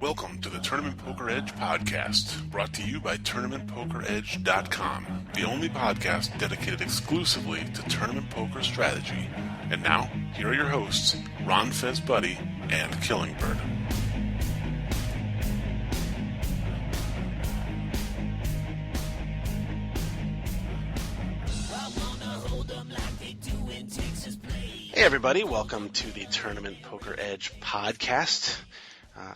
Welcome to the Tournament Poker Edge podcast, brought to you by TournamentPokerEdge.com, the only podcast dedicated exclusively to tournament poker strategy. And now, here are your hosts, Ron Fezbuddy and Killingbird. Hey everybody, welcome to the Tournament Poker Edge podcast.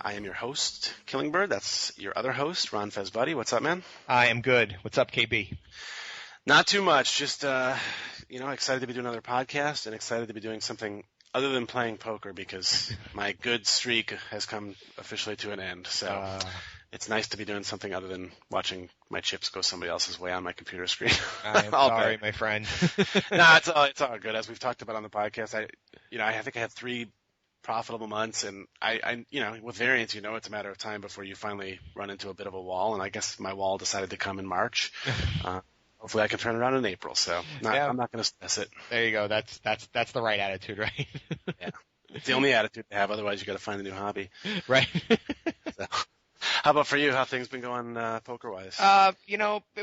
I am your host, Killingbird. That's your other host, Ron Fezbuddy. What's up, man? I am good. What's up, KB? Not too much. Just, excited to be doing another podcast and excited to be doing something other than playing poker because my good streak has come officially to an end. So it's nice to be doing something other than watching my chips go somebody else's way on my computer screen. I am sorry, my friend. No, it's all good. As we've talked about on the podcast, I think I had 3 profitable months, and I with variance, it's a matter of time before you finally run into a bit of a wall, and I guess my wall decided to come in March. Hopefully I can turn it around in April, so I'm not going to stress it. There you go. That's the right attitude, right? Yeah. It's the only attitude to have, otherwise you got to find a new hobby. Right. So, how about for you? How things been going poker-wise?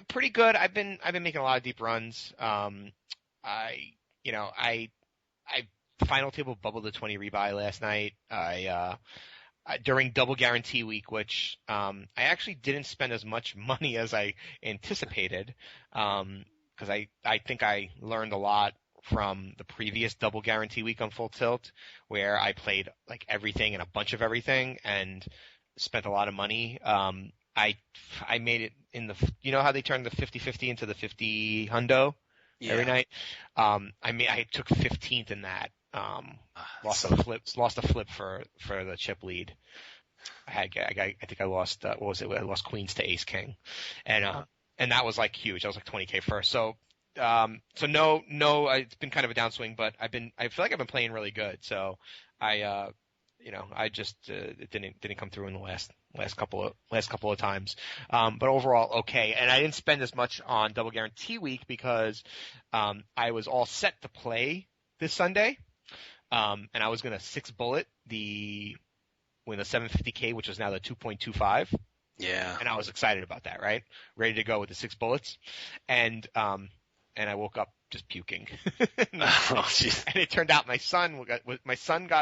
Pretty good. I've been making a lot of deep runs. I final table bubbled the 20 rebuy last night. During double guarantee week, which I actually didn't spend as much money as I anticipated, because I think I learned a lot from the previous double guarantee week on Full Tilt, where I played like everything and a bunch of everything and spent a lot of money. I made it in the, how they turned the 50-50 into the 50 hundo every night. I took 15th in that. Lost a flip for the chip lead. I think I lost I lost queens to ace king, and that was like huge. I was like 20K first. So no, it's been kind of a downswing, but I feel like I've been playing really good. So I just it didn't come through in the last couple of times. But overall okay. And I didn't spend as much on double guarantee week because I was all set to play this Sunday. And I was going to 6-bullet the 750K, which is now the 2.25. Yeah. And I was excited about that, right? Ready to go with the 6 bullets. And I woke up just puking. And it turned out my son got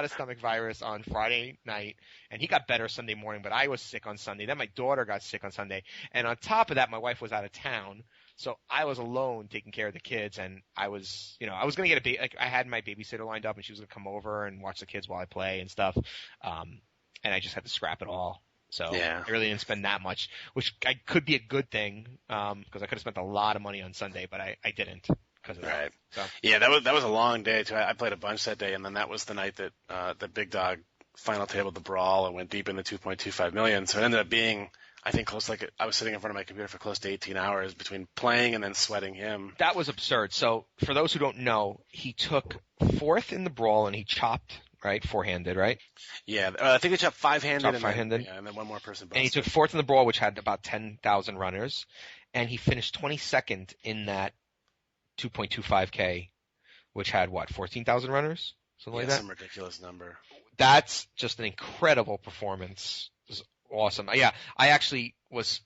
a stomach virus on Friday night, and he got better Sunday morning, but I was sick on Sunday. Then my daughter got sick on Sunday. And on top of that, my wife was out of town. So I was alone taking care of the kids, and I was going to get I had my babysitter lined up, and she was going to come over and watch the kids while I play and stuff. And I just had to scrap it all. So I really didn't spend that much, which could be a good thing, because I could have spent a lot of money on Sunday, but I didn't because of that. Right. So. Yeah, that was a long day too. I played a bunch that day, and then that was the night that the big dog final tabled the brawl and went deep in the 2.25 million. So it ended up being, I think, I was sitting in front of my computer for close to 18 hours between playing and then sweating him. That was absurd. So for those who don't know, he took 4th in the brawl and he chopped, right? 4-handed, right? Yeah. I think he chopped 5-handed. Chopped 5-handed. And then one more person busted. And he took 4th in the brawl, which had about 10,000 runners. And he finished 22nd in that 2.25K, which had 14,000 runners? Something like that? Some ridiculous number. That's just an incredible performance. It was awesome. Yeah, I actually was,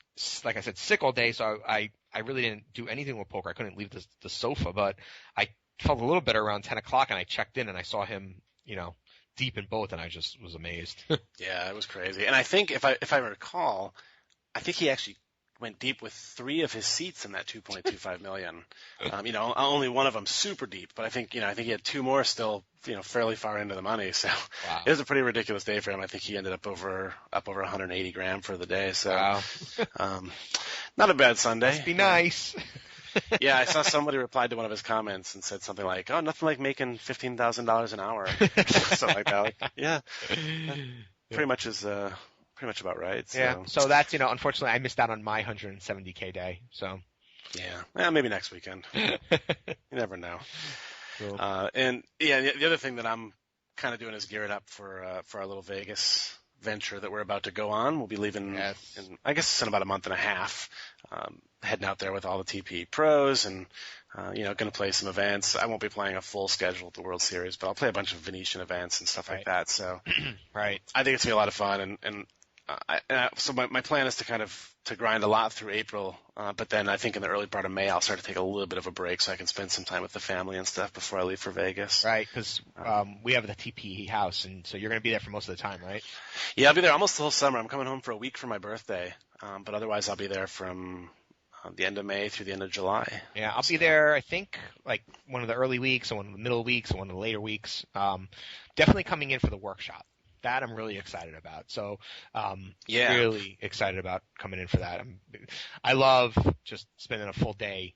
like I said, sick all day, so I really didn't do anything with poker. I couldn't leave the sofa, but I felt a little better around 10 o'clock, and I checked in, and I saw him, deep in both, and I just was amazed. Yeah, it was crazy. And I think, if I recall, I think he actually went deep with 3 of his seats in that 2.25 million. Only one of them super deep, but I think he had 2 more still, fairly far into the money. So It was a pretty ridiculous day for him. I think he ended up over 180 grand for the day. So, wow. Not a bad Sunday. Must be nice. Yeah, I saw somebody replied to one of his comments and said something like, "Oh, nothing like making $15,000 an hour," something like that. Yeah, pretty much about right. So. Yeah. So that's unfortunately I missed out on my 170K day. So. Yeah. Well, maybe next weekend. You never know. Cool. And the other thing that I'm kind of doing is gearing up for our little Vegas venture that we're about to go on. We'll be leaving in, I guess, in about a month and a half, heading out there with all the TPE pros and, going to play some events. I won't be playing a full schedule at the World Series, but I'll play a bunch of Venetian events and stuff like that. So right. I think it's going to be a lot of fun. So my plan is to grind a lot through April, but then I think in the early part of May I'll start to take a little bit of a break so I can spend some time with the family and stuff before I leave for Vegas. Right, because we have the TPE house, and so you're going to be there for most of the time, right? Yeah, I'll be there almost the whole summer. I'm coming home for a week for my birthday, but otherwise I'll be there from the end of May through the end of July. Yeah, I'll be there, I think, like one of the early weeks, or one of the middle weeks, or one of the later weeks. Definitely coming in for the workshop. That I'm really excited about. So, really excited about coming in for that. I love just spending a full day,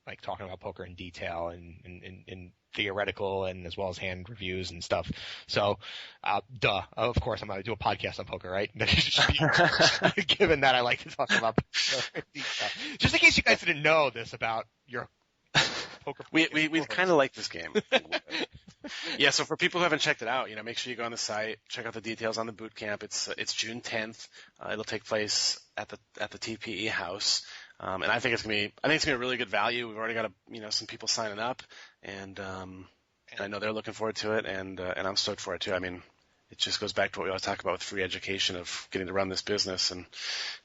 like talking about poker in detail and theoretical and as well as hand reviews and stuff. So, of course I'm going to do a podcast on poker, right? Given that I like to talk about poker in detail. Just in case you guys didn't know this about your poker. We kind of like this game. Yeah, so for people who haven't checked it out, make sure you go on the site, check out the details on the boot camp. It's June 10th. It'll take place at the TPE house, and I think it's gonna be a really good value. We've already got some people signing up, and I know they're looking forward to it, and I'm stoked for it too. I mean, it just goes back to what we always talk about with free education of getting to run this business, and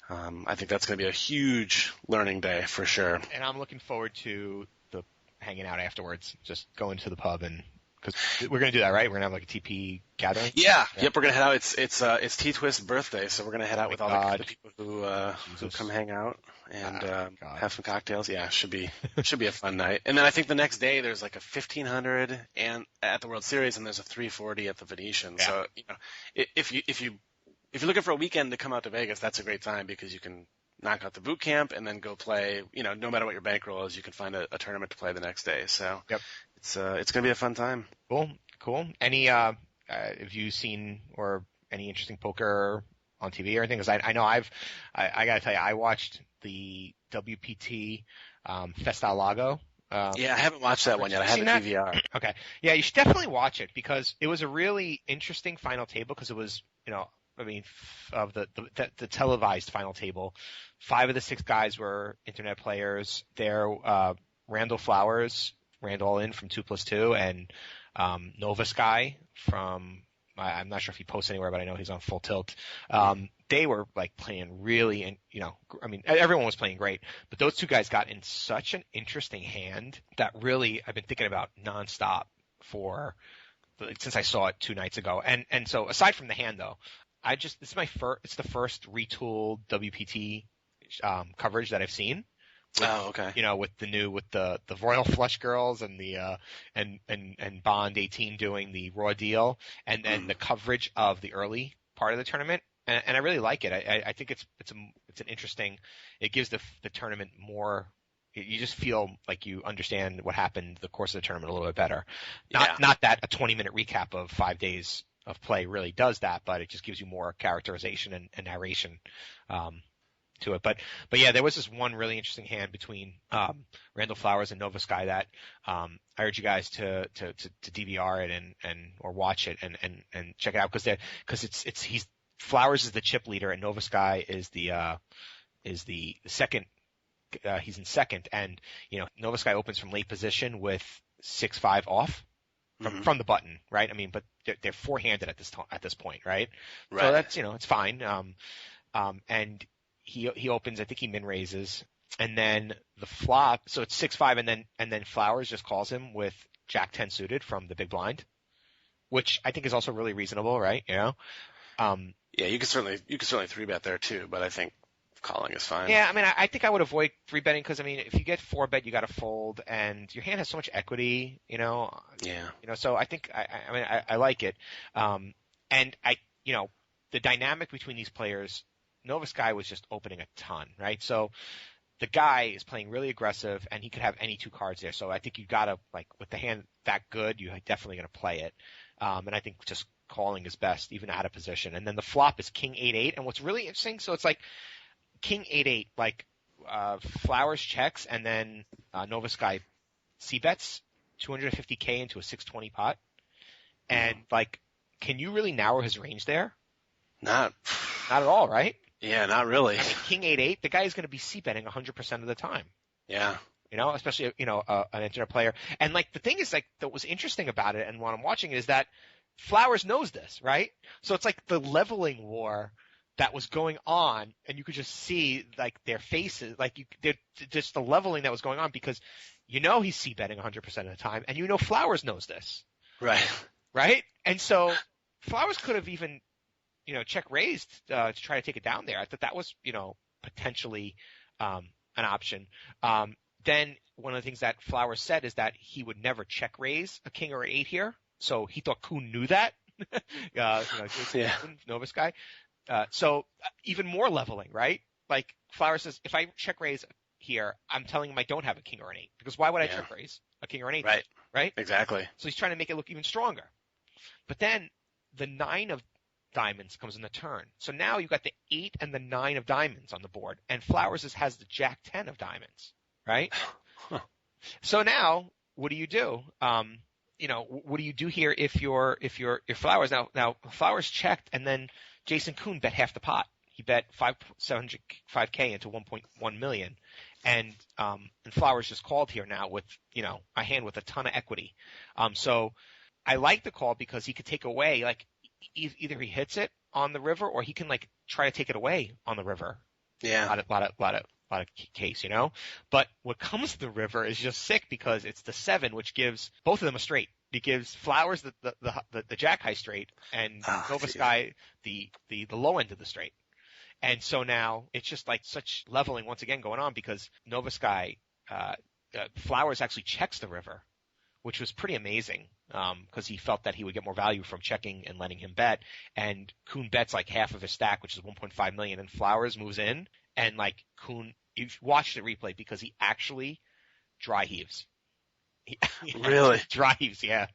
I think that's gonna be a huge learning day for sure. And I'm looking forward to the hanging out afterwards, just going to the pub and. Because we're going to do that, right? We're going to have like a TP gathering? Yeah. Yep, we're going to head out. It's T-Twist's birthday, so we're going to head out with all the people who come hang out and have some cocktails. Yeah, should be a fun night. And then I think the next day there's like a 1500 and at the World Series and there's a 340 at the Venetian. Yeah. So, if you're looking for a weekend to come out to Vegas, that's a great time because you can knock out the boot camp and then go play, no matter what your bankroll is, you can find a tournament to play the next day. So it's going to be a fun time. Cool. Any, have you seen or any interesting poker on TV or anything? Cause I know I gotta tell you, I watched the WPT, Festa Lago. I haven't watched that one yet. I have a DVR. Okay. Yeah, you should definitely watch it because it was a really interesting final table because it was, of the televised final table, 5 of the 6 guys were internet players. They're Randall Flowers, all in from 2+2, and Nova Sky from I'm not sure if he posts anywhere, but I know he's on Full Tilt. They were like playing really, and everyone was playing great, but those 2 guys got in such an interesting hand that really I've been thinking about nonstop since I saw it 2 nights ago. And so aside from the hand though, it's the first retooled WPT coverage that I've seen. Okay. With the Royal Flush Girls and the and Bond 18 doing the raw deal, and then the coverage of the early part of the tournament, and I really like it. I think it's an interesting. It gives the tournament more. You just feel like you understand what happened the course of the tournament a little bit better. Not that a 20-minute recap of 5 days of play really does that, but it just gives you more characterization and narration to it. But yeah, there was this one really interesting hand between Randall Flowers and Nova Sky that I urge you guys to DVR it and or watch it and check it out because Flowers is the chip leader and Nova Sky is the second. He's in second, and Nova Sky opens from late position with 6-5 off from the button, right? I mean, but they're four-handed at this point, right? So that's it's fine. And he opens. I think he min raises, and then the flop. So it's 6-5, and then Flowers just calls him with Jack 10 suited from the big blind, which I think is also really reasonable, right? Yeah, you could certainly 3-bet there too, but I think calling is fine. Yeah, I mean, I think I would avoid 3-betting because, I mean, if you get 4-bet, you got to fold, and your hand has so much equity, Yeah. So I think, I like it. And the dynamic between these players, Nova Sky was just opening a ton, right? So the guy is playing really aggressive, and he could have any 2 cards there. So I think you got to, with the hand that good, you're definitely going to play it. And I think just calling is best, even out of position. And then the flop is King 8-8. And what's really interesting, so it's like, King 8-8, Flowers checks, and then Nova Sky c-bets 250K into a 620 pot. And, can you really narrow his range there? Not at all, right? Yeah, not really. I mean, King 8-8, the guy is going to be c-betting 100% of the time. Yeah. Especially, an internet player. And like, the thing is, like, that was interesting about it, and when I'm watching it, is that Flowers knows this, right? So it's like the leveling war that was going on, and you could just see, like, their faces, like, they're just the leveling that was going on, because he's c-betting 100% of the time, and Flowers knows this. Right. Right? And so Flowers could have even, check raised to try to take it down there. I thought that was, potentially an option. Then one of the things that Flowers said is that he would never check raise a king or an 8 here. So he thought Kuhn knew that. Novice guy. So even more leveling, right? Like Flowers says, if I check raise here, I'm telling him I don't have a king or an 8, because why would I check raise a king or an 8? Right. Right? Exactly. So he's trying to make it look even stronger. But then the 9 of diamonds comes in the turn. So now you've got the 8 and the 9 of diamonds on the board, and Flowers has the Jack 10 of diamonds, right? Huh. So now what do you do? What do you do here if you're Flowers? Now Flowers checked, and then Jason Kuhn bet half the pot. He bet $5K into 1.1 million, and Flowers just called here now with a hand with a ton of equity. So I like the call because he could take away, like, either he hits it on the river, or he can, like, try to take it away on the river. Yeah. A lot of case, But what comes to the river is just sick, because it's the 7, which gives both of them a straight. It gives Flowers the jack high straight, and Nova Sky the low end of the straight. And so now it's just like such leveling once again going on, because Nova Sky, Flowers actually checks the river, which was pretty amazing, because he felt that he would get more value from checking and letting him bet. And Kuhn bets like half of his stack, which is 1.5 million, and Flowers moves in, and like Kuhn, you've watched the replay, because he actually dry heaves. Really? Dry heaves, yeah.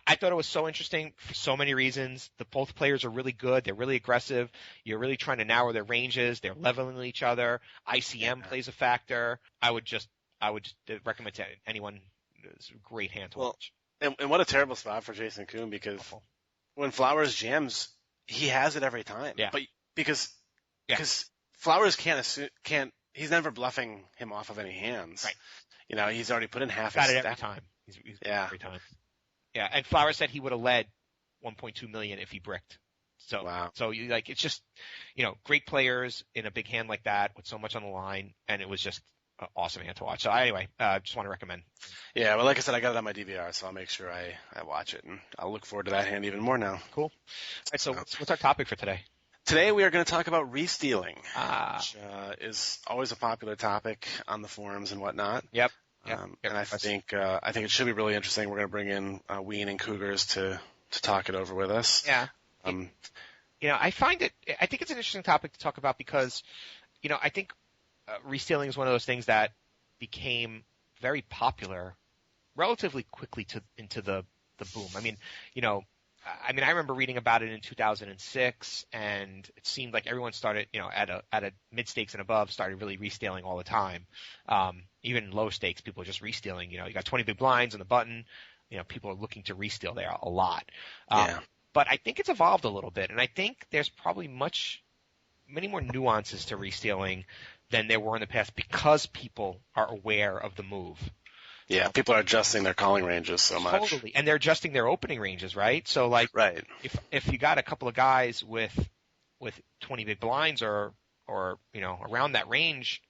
I thought it was so interesting for so many reasons. Both players are really good. They're really aggressive. You're really trying to narrow their ranges. They're leveling each other. ICM plays a factor. I would just recommend to anyone. It's a great hand to watch. And what a terrible spot for Jason Kuhn, because when Flowers jams, he has it every time. Yeah. But because Flowers can't. He's never bluffing him off of any hands. Right. He's already put in half his stack. Got it every time. He's every time. Yeah, and Flowers said he would have led 1.2 million if he bricked. So, wow. So it's just, great players in a big hand like that with so much on the line, and it was just an awesome hand to watch. So anyway, just want to recommend. Yeah, well, like I said, I got it on my DVR, so I'll make sure I watch it, and I'll look forward to that hand even more now. Cool. All right, so what's our topic for today? Today we are going to talk about restealing, which is always a popular topic on the forums and whatnot. Yep. And I think it should be really interesting. We're going to bring in Wein and Cougars to talk it over with us. Yeah. I think it's an interesting topic to talk about, because, I think restealing is one of those things that became very popular relatively quickly into the boom. I remember reading about it in 2006, and it seemed like everyone started, at a mid stakes and above, started really restealing all the time. Even low stakes, people are just restealing. You got 20 big blinds on the button. People are looking to resteal there a lot. But I think it's evolved a little bit, and I think there's probably many more nuances to restealing than there were in the past, because people are aware of the move. Yeah, people are adjusting their calling ranges so much. Totally, and they're adjusting their opening ranges, right? So, like, right. if you got a couple of guys with 20 big blinds or around that range,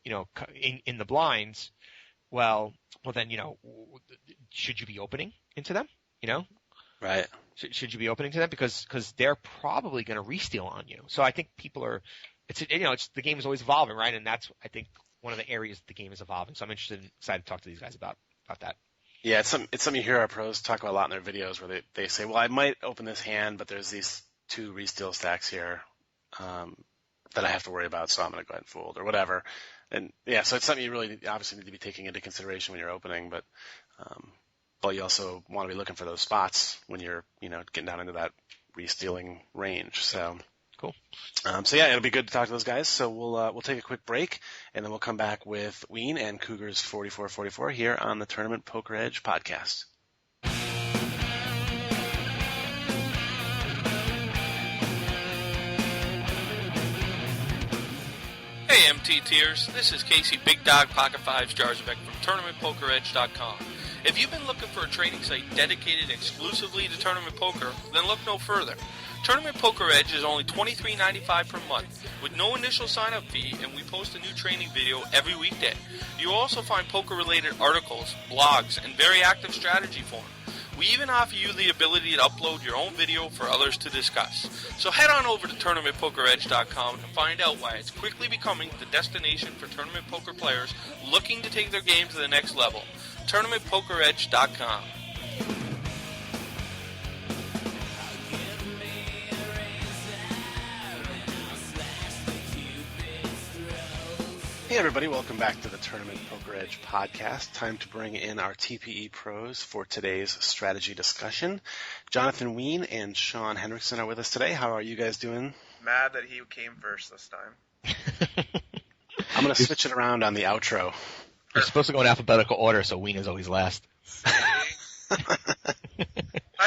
in the blinds, well then, should you be opening into them? Right. Should you be opening to them, because they're probably going to resteal on you. So I think people are. It's the game is always evolving, right? And that's, I think, one of the areas the game is evolving. So I'm excited to talk to these guys about that. Yeah, it's something you hear our pros talk about a lot in their videos, where they say, well, I might open this hand, but there's these 2 resteal stacks here that I have to worry about, so I'm going to go ahead and fold or whatever. And yeah, so it's something you really obviously need to be taking into consideration when you're opening, but you also want to be looking for those spots when you're getting down into that restealing range. So. Cool. It'll be good to talk to those guys. So we'll take a quick break, and then we'll come back with Wein and Cougars 4444 here on the Tournament Poker Edge podcast. TTers, this is Casey Big Dog Pocket Fives Jarzabek from TournamentPokerEdge.com. If you've been looking for a trading site dedicated exclusively to tournament poker, then look no further. Tournament Poker Edge is only $23.95 per month, with no initial sign-up fee, and we post a new training video every weekday. You'll also find poker-related articles, blogs, and very active strategy forums. We even offer you the ability to upload your own video for others to discuss. So head on over to TournamentPokerEdge.com and find out why it's quickly becoming the destination for tournament poker players looking to take their game to the next level. TournamentPokerEdge.com. Hey everybody, welcome back to the Tournament Poker Edge podcast. Time to bring in our TPE pros for today's strategy discussion. Jonathan Wein and Sean Henriksen are with us today. How are you guys doing? Mad that he came first this time. I'm going to switch it around on the outro. You're supposed to go in alphabetical order, so Wein is always last. Hi,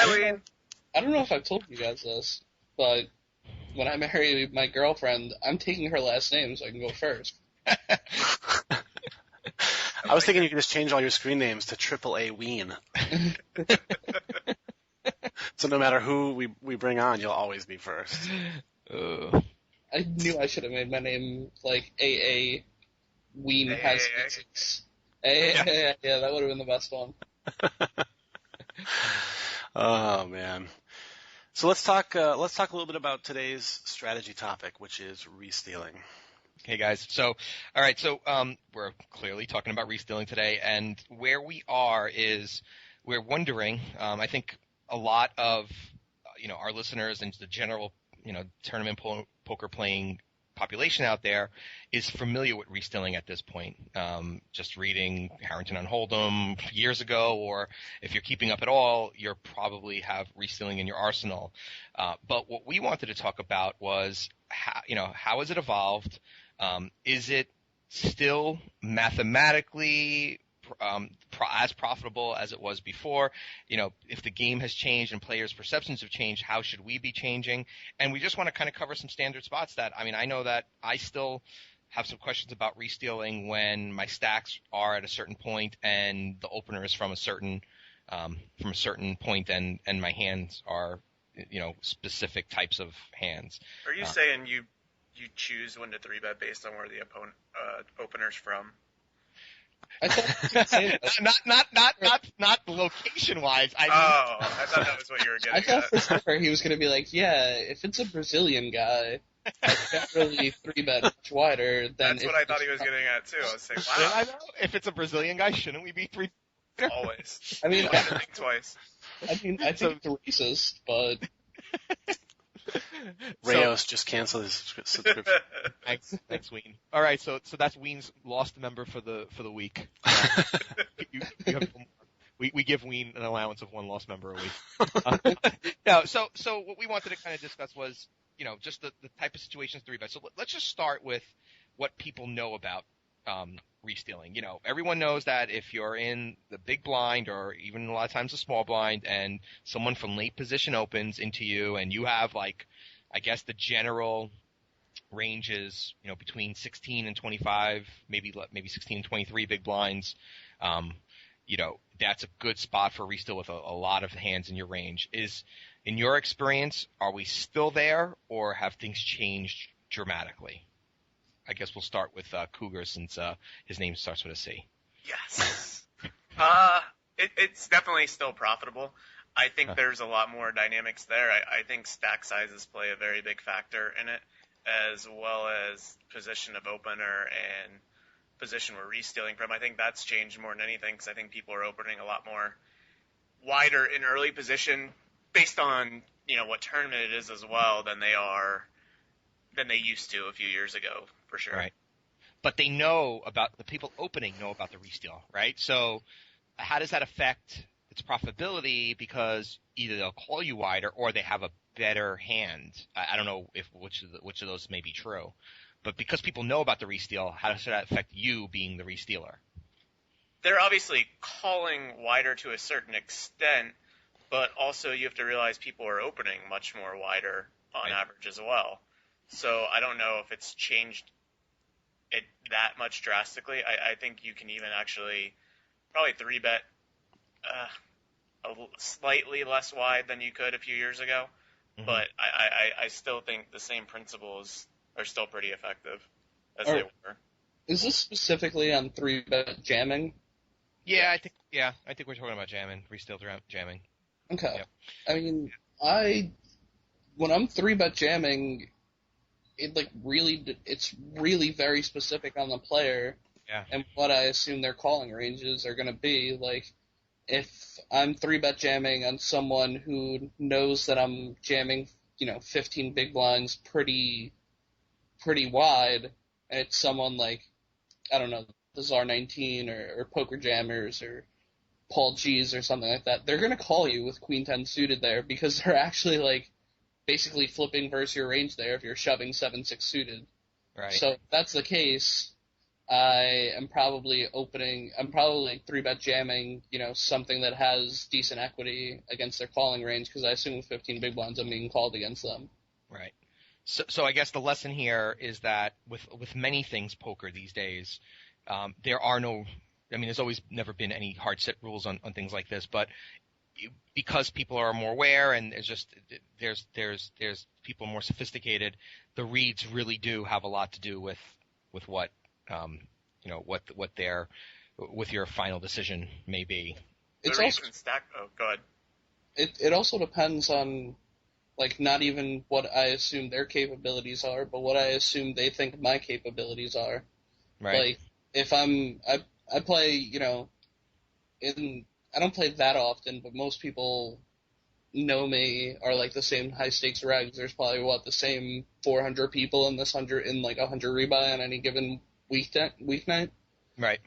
Wein. I don't know if I've told you guys this, but when I marry my girlfriend, I'm taking her last name so I can go first. I was thinking you could just change all your screen names to AAA Wein. So no matter who we bring on, you'll always be first. I knew I should have made my name like AA Wein has physics. Yeah, that would have been the best one. Oh man. So let's talk a little bit about today's strategy topic, which is restealing. Okay, guys. So, all right. So, we're clearly talking about restealing today, and where we are is we're wondering. I think a lot of our listeners and the general tournament poker playing population out there is familiar with restealing at this point. Just reading Harrington on Hold'em years ago, or if you're keeping up at all, you probably have restealing in your arsenal. But what we wanted to talk about was how has it evolved? Is it still mathematically as profitable as it was before? If the game has changed and players' perceptions have changed, how should we be changing? And we just want to kind of cover some standard spots I know that I still have some questions about restealing when my stacks are at a certain point and the opener is from a certain point and my hands are, specific types of hands. Are you saying you choose when to 3-bet based on where the opener's from? I thought not location wise. I thought that was what you were getting I thought at. for sure he was going to be like, yeah, if it's a Brazilian guy, I can't really 3-bet much wider than. That's what I thought he was getting at too. I was saying, wow. I know. If it's a Brazilian guy, shouldn't we be 3? Always. I mean, I think twice. I think it's racist, but. Rayos just canceled his subscription. Thanks, Wein. All right, so that's Wein's lost member for the week. We give Wein an allowance of one lost member a week. So what we wanted to kind of discuss was just the type of situations 3-bet. So let's just start with what people know about restealing. Everyone knows that if you're in the big blind or even a lot of times the small blind and someone from late position opens into you and you have I guess the general range is, between 16 and 25, maybe 16 and 23 big blinds. That's a good spot for resteal with a lot of hands in your range. In your experience, are we still there or have things changed dramatically? I guess we'll start with Cougar since his name starts with a C. Yes. It's definitely still profitable. I think there's a lot more dynamics there. I think stack sizes play a very big factor in it, as well as position of opener and position we're restealing from. I think that's changed more than anything because I think people are opening a lot more wider in early position based on what tournament it is as well than they used to a few years ago, for sure. Right. But they know about the people opening know about the resteal, right? So how does that affect its profitability? Because either they'll call you wider or they have a better hand. I don't know which of those may be true. But because people know about the resteal, how does that affect you being the restealer? They're obviously calling wider to a certain extent, but also you have to realize people are opening much more wider on average as well. So I don't know if it's changed it that much drastically. I think you can even actually probably 3-bet slightly less wide than you could a few years ago. Mm-hmm. But I still think the same principles are still pretty effective as they were. Is this specifically on 3-bet jamming? Yeah, I think we're talking about jamming, Resteal jamming. Okay. Yep. I mean, when I'm 3-bet jamming, it's really very specific on the player. Yeah. And what I assume their calling ranges are going to be. Like, if I'm 3-bet jamming on someone who knows that I'm jamming, 15 big blinds pretty wide, and it's someone like, I don't know, the Czar 19 or Poker Jammers or Paul G's or something like that, they're going to call you with Queen 10 suited there because they're actually, like, basically flipping versus your range there if you're shoving 7-6 suited. Right. So if that's the case, I'm probably 3-bet jamming, something that has decent equity against their calling range because I assume with 15 big blinds I'm being called against them. Right. So I guess the lesson here is that with many things poker these days, there are no – I mean, there's always never been any hard set rules on things like this, but because people are more aware and there's people more sophisticated, the reads really do have a lot to do with what with your final decision may be. It's the also go ahead. It also depends on, like, not even what I assume their capabilities are, but what I assume they think my capabilities are. Right. Like, if I play, I don't play that often, but most people know me are like the same high stakes regs. There's probably the same 400 people in 100 rebuy on any given weeknight. Right.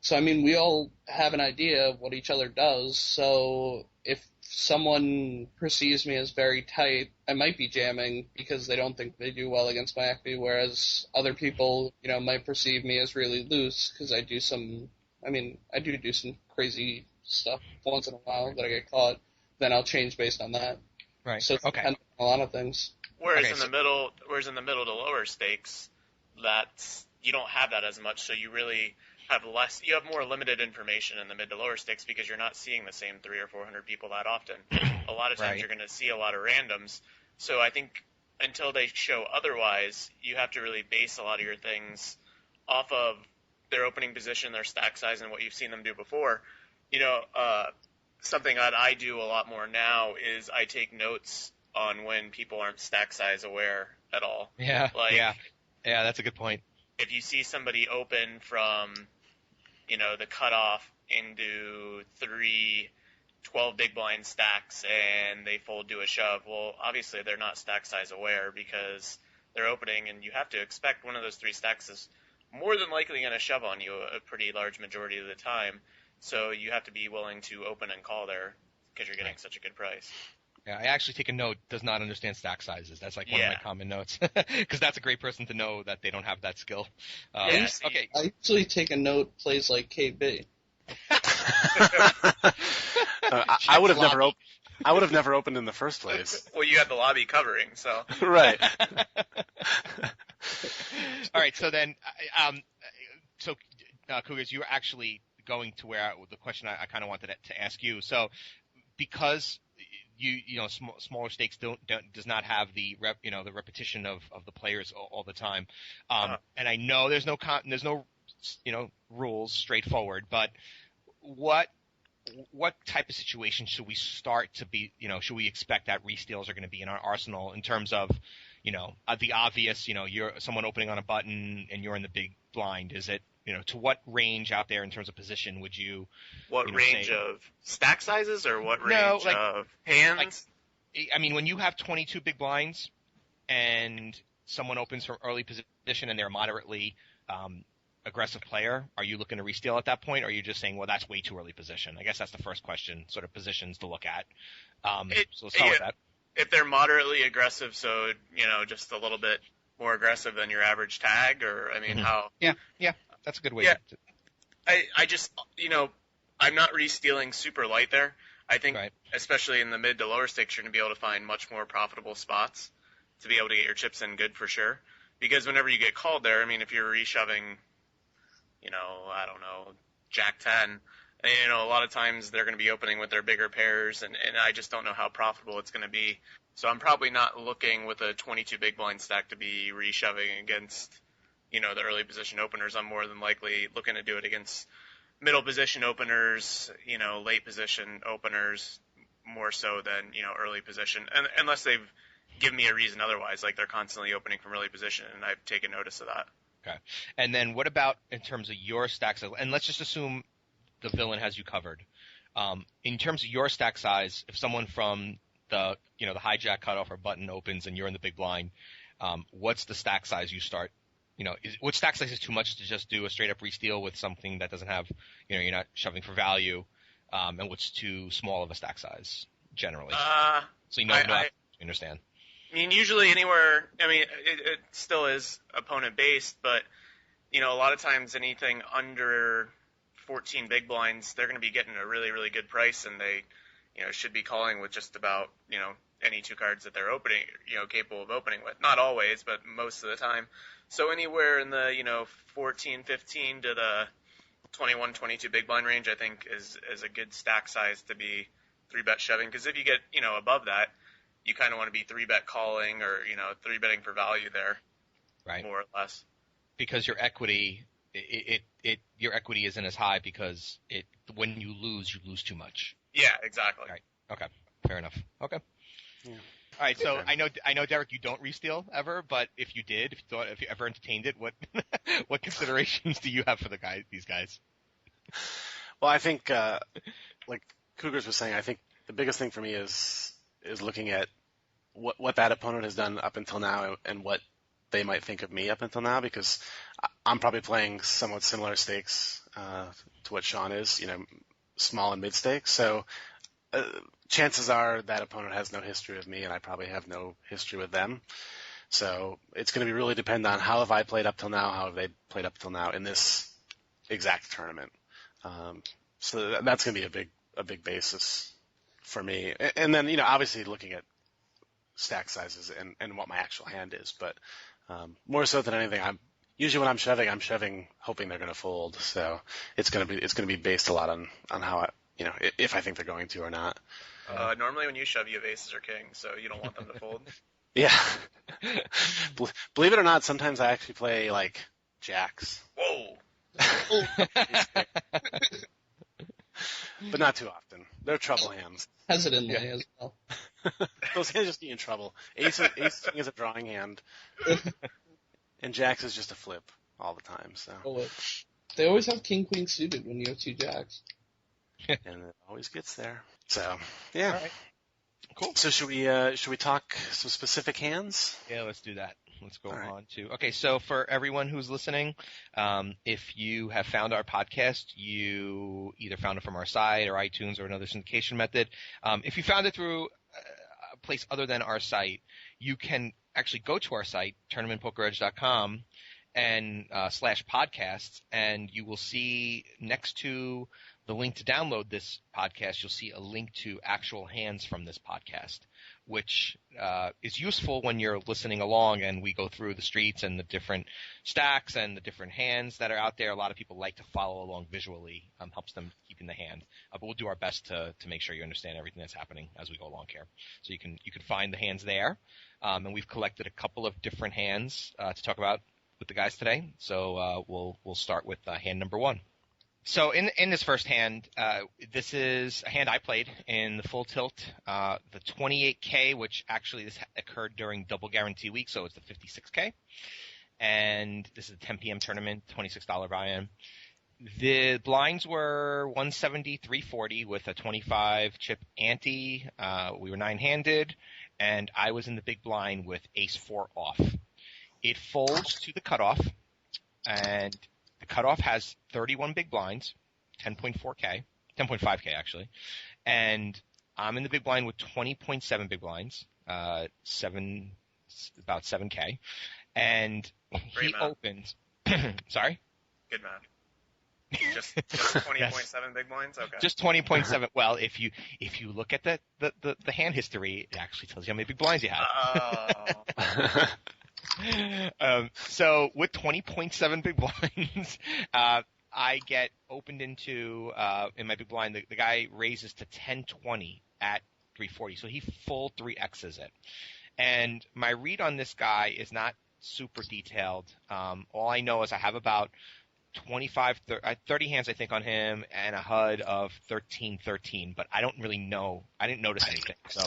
So I mean, we all have an idea of what each other does. So if someone perceives me as very tight, I might be jamming because they don't think they do well against my equity, whereas other people, might perceive me as really loose because I do some crazy stuff once in a while that I get caught. Then I'll change based on that. Right. So it depends on a lot of things. Whereas in the middle to lower stakes, you don't have that as much, so you really have less. You have more limited information in the mid to lower stakes because you're not seeing the same 300 or 400 people that often. A lot of times Right. You're going to see a lot of randoms. So I think until they show otherwise, you have to really base a lot of your things off of their opening position, their stack size, and what you've seen them do before. Something that I do a lot more now is I take notes on when people aren't stack size aware at all. Yeah. Yeah, that's a good point. If you see somebody open from, the cutoff into 3 12 big blind stacks and they fold to a shove, well, obviously they're not stack size aware because they're opening, and you have to expect one of those 3 stacks is more than likely going to shove on you a pretty large majority of the time. So you have to be willing to open and call there because you're getting such a good price. Yeah, I actually take a note, does not understand stack sizes. That's like one of my common notes because that's a great person to know that they don't have that skill. Okay. I usually take a note, plays like KB. I would have never opened in the first place. Well, you had the lobby covering, so. Right. All right, so then, Cougars, you were actually going to where the question I kind of wanted to ask you. So, because smaller stakes does not have the repetition of the players all the time, and I know there's no rules straightforward, but what type of situation should we start to be, should we expect that Resteals are going to be in our arsenal in terms of, the obvious, you're someone opening on a button and you're in the big blind. Is it, to what range out there in terms of position would you? What range of stack sizes or what range of hands? I mean, when you have 22 big blinds and someone opens from early position and they're a moderately aggressive player, are you looking to Resteal at that point, or are you just saying, well, that's way too early position? I guess that's the first question, sort of positions to look at. So let's start with that. If they're moderately aggressive, so, just a little bit more aggressive than your average tag, or, I mean, how? Yeah, that's a good way to. I just, I'm not Restealing super light there. I think, especially in the mid to lower stakes, you're going to be able to find much more profitable spots to be able to get your chips in good for sure. Because whenever you get called there, I mean, if you're reshoving, I don't know, Jack 10, and, a lot of times they're going to be opening with their bigger pairs, and I just don't know how profitable it's going to be. So I'm probably not looking with a 22 big blind stack to be reshoving against, the early position openers. I'm more than likely looking to do it against middle position openers, late position openers, more so than, early position, unless they've given me a reason otherwise, like they're constantly opening from early position, and I've taken notice of that. Okay. And then what about in terms of your stack size? And let's just assume the villain has you covered. In terms of your stack size, if someone from the hijack cutoff or button opens and you're in the big blind, what's the stack size you start? What stack size is too much to just do a straight up resteal with something that doesn't have, you're not shoving for value, and what's too small of a stack size generally? So I understand. I mean, usually anywhere, it still is opponent based, but, a lot of times anything under 14 big blinds, they're going to be getting a really, really good price, and they, should be calling with just about, any two cards that they're opening, capable of opening with. Not always, but most of the time. So anywhere in the, 14, 15 to the 21, 22 big blind range, I think is a good stack size to be 3-bet shoving. Because if you get, above that, you kind of want to be 3-bet calling or, 3-betting for value there, right? More or less. Because your equity, your equity isn't as high because when you lose too much. Yeah, exactly. Right. Okay. Fair enough. Okay. Yeah. All right. So I know, Derek, you don't resteal ever, but if you did, if you ever entertained it, what considerations do you have for these guys? Well, I think, like Cougars was saying, I think the biggest thing for me is looking at what that opponent has done up until now and what they might think of me up until now, because I'm probably playing somewhat similar stakes to what Sean is, small and mid stakes. So chances are that opponent has no history with me, and I probably have no history with them. So it's going to be really depend on how have I played up till now, how have they played up till now in this exact tournament. So that's going to be a big basis for me. And then, obviously looking at stack sizes and what my actual hand is, but more so than anything, usually when I'm shoving hoping they're going to fold. So it's going to be based a lot on how if I think they're going to or not. Normally when you shove, you have aces or kings, so you don't want them to fold. Yeah. Believe it or not, sometimes I actually play like jacks. Whoa. But not too often. They're trouble hands. Hesitantly as well. Those hands just get in trouble. Ace is a drawing hand, and jacks is just a flip all the time. So they always have king queen suited when you have two jacks, and it always gets there. So yeah, all right. Cool. So should we talk some specific hands? Yeah, let's do that. Let's go on to. Okay, so for everyone who's listening, if you have found our podcast, you either found it from our site or iTunes or another syndication method. If you found it through a place other than our site, you can actually go to our site, tournamentpokeredge.com, and /podcasts, and you will see next to the link to download this podcast, you'll see a link to actual hands from this podcast, which is useful when you're listening along and we go through the streets and the different stacks and the different hands that are out there. A lot of people like to follow along visually, helps them keep in the hand. But we'll do our best to make sure you understand everything that's happening as we go along here. So you can find the hands there. And we've collected a couple of different hands to talk about with the guys today. So we'll start with hand number 1. So in this first hand, this is a hand I played in the full tilt, the 28K, which actually this occurred during double guarantee week, so it's the 56K. And this is a 10 p.m. tournament, $26 buy-in. The blinds were 170, 340 with a 25 chip ante. We were 9-handed, and I was in the big blind with ace-4 off. It folds to the cutoff, and the cutoff has 31 big blinds, 10.5K actually, and I'm in the big blind with 20.7 big blinds, about 7K, and he opens. Sorry. Good math. Just 20.7 yes. Big blinds. Okay. Just 20.7. Well, if you look at the hand history, it actually tells you how many big blinds you have. Oh. So with 20.7 big blinds, I get opened into in my big blind. The guy raises to 1020 at 340, so he full 3x's it. And my read on this guy is not super detailed. All I know is I have about 30 hands, I think, on him, and a HUD of 13-13, but I don't really know. I didn't notice anything, so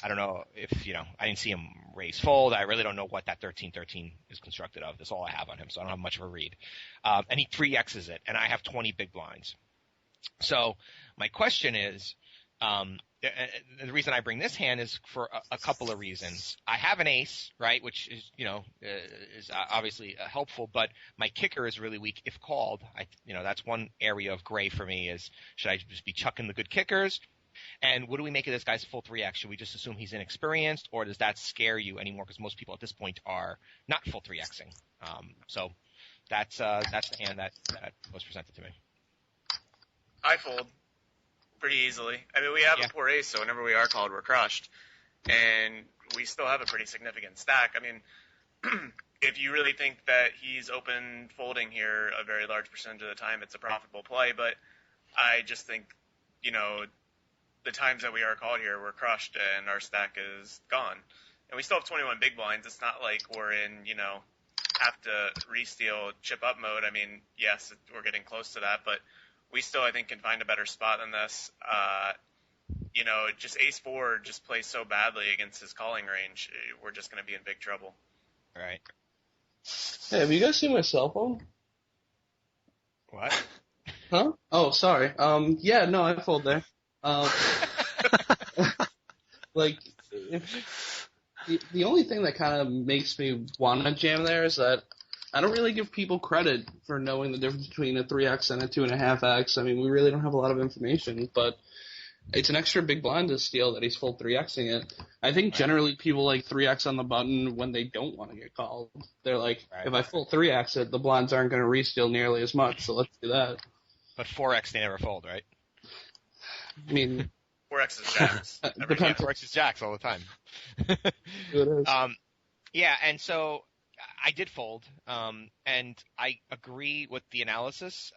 I don't know if, I didn't see him raise fold. I really don't know what that 13-13 is constructed of. That's all I have on him, so I don't have much of a read. And he 3x's it, and I have 20 big blinds. So my question is, the reason I bring this hand is for a couple of reasons. I have an ace, right, which is, is obviously helpful, but my kicker is really weak if called. That's one area of gray for me is, should I just be chucking the good kickers? And what do we make of this guy's full 3x? Should we just assume he's inexperienced, or does that scare you anymore? Because most people at this point are not full 3xing. So that's the hand that was presented to me. I fold pretty easily. I mean, we have a poor ace, so whenever we are called, we're crushed. And we still have a pretty significant stack. I mean, if you really think that he's open folding here a very large percentage of the time, it's a profitable play. But I just think, the times that we are called here, we're crushed and our stack is gone. And we still have 21 big blinds. It's not like we're in, have to re-steal chip up mode. I mean, yes, we're getting close to that, but we still, I think, can find a better spot than this. Just ace-4 just plays so badly against his calling range. We're just going to be in big trouble. All right. Hey, have you guys seen my cell phone? What? Huh? Oh, sorry. Yeah, no, I fold there. The only thing that kind of makes me want to jam there is that I don't really give people credit for knowing the difference between a 3x and a 2.5x. I mean, we really don't have a lot of information, but it's an extra big blind to steal that he's full 3xing it. I think generally people like 3x on the button when they don't want to get called. They're like, if I full 3x it, the blinds aren't going to re-steal nearly as much, so let's do that. But 4x they never fold, right? I mean, 4x is jacks. 4x is jacks all the time. It is. Yeah, and so I did fold, and I agree with the analysis.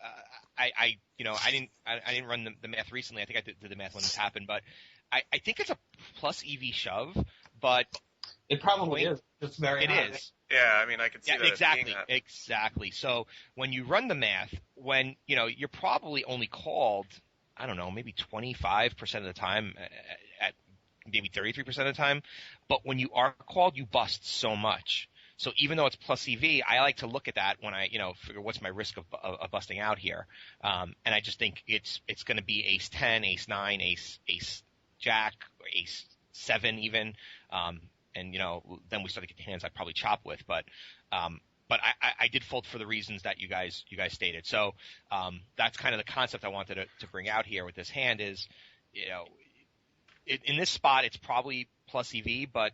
I didn't run the math recently. I think I did the math when this happened, but I think it's a plus EV shove, but it probably is. It's very high. It is. Yeah, I mean, I could see that. Exactly. So when you run the math, when you're probably only called, I don't know, maybe 25% of the time, at maybe 33% of the time, but when you are called, you bust so much. So even though it's plus EV, I like to look at that when I, figure what's my risk of busting out here. And I just think it's going to be ace 10, ace 9, ace jack, or ace 7 even. And then we start to get the hands I probably chop with. But I did fold for the reasons that you guys stated. So that's kind of the concept I wanted to bring out here with this hand is, in this spot it's probably plus EV, but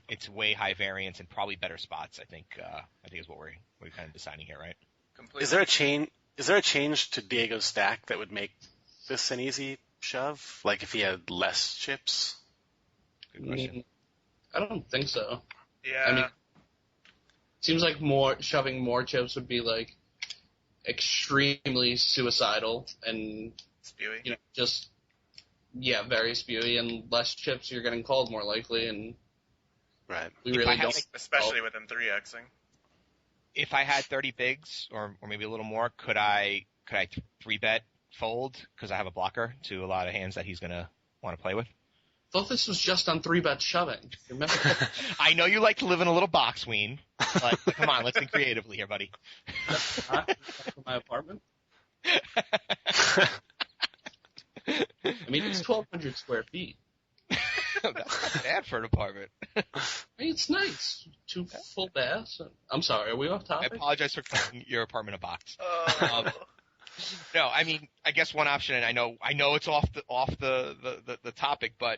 it's way high variance and probably better spots. I think is what we're kind of deciding here, right? Completely. Is there a change to Diego's stack that would make this an easy shove? Like if he had less chips? Good question. I don't think so. Yeah. I mean, it seems like shoving more chips would be like extremely suicidal and spewy. Very spewy, and less chips you're getting called more likely, and right. We really don't, especially with him 3xing. If I had 30 bigs or maybe a little more, could I 3-bet fold because I have a blocker to a lot of hands that he's going to want to play with? I thought this was just on 3-bet shoving. Remember? I know you like to live in a little box, Wein, but come on, let's think creatively here, buddy. Not my apartment. I mean, it's 1,200 square feet. That's not bad for an apartment. I mean, it's nice. 2 full baths. I'm sorry, are we off topic? I apologize for calling your apartment a box. No, I mean, I guess one option, and I know it's off the topic, but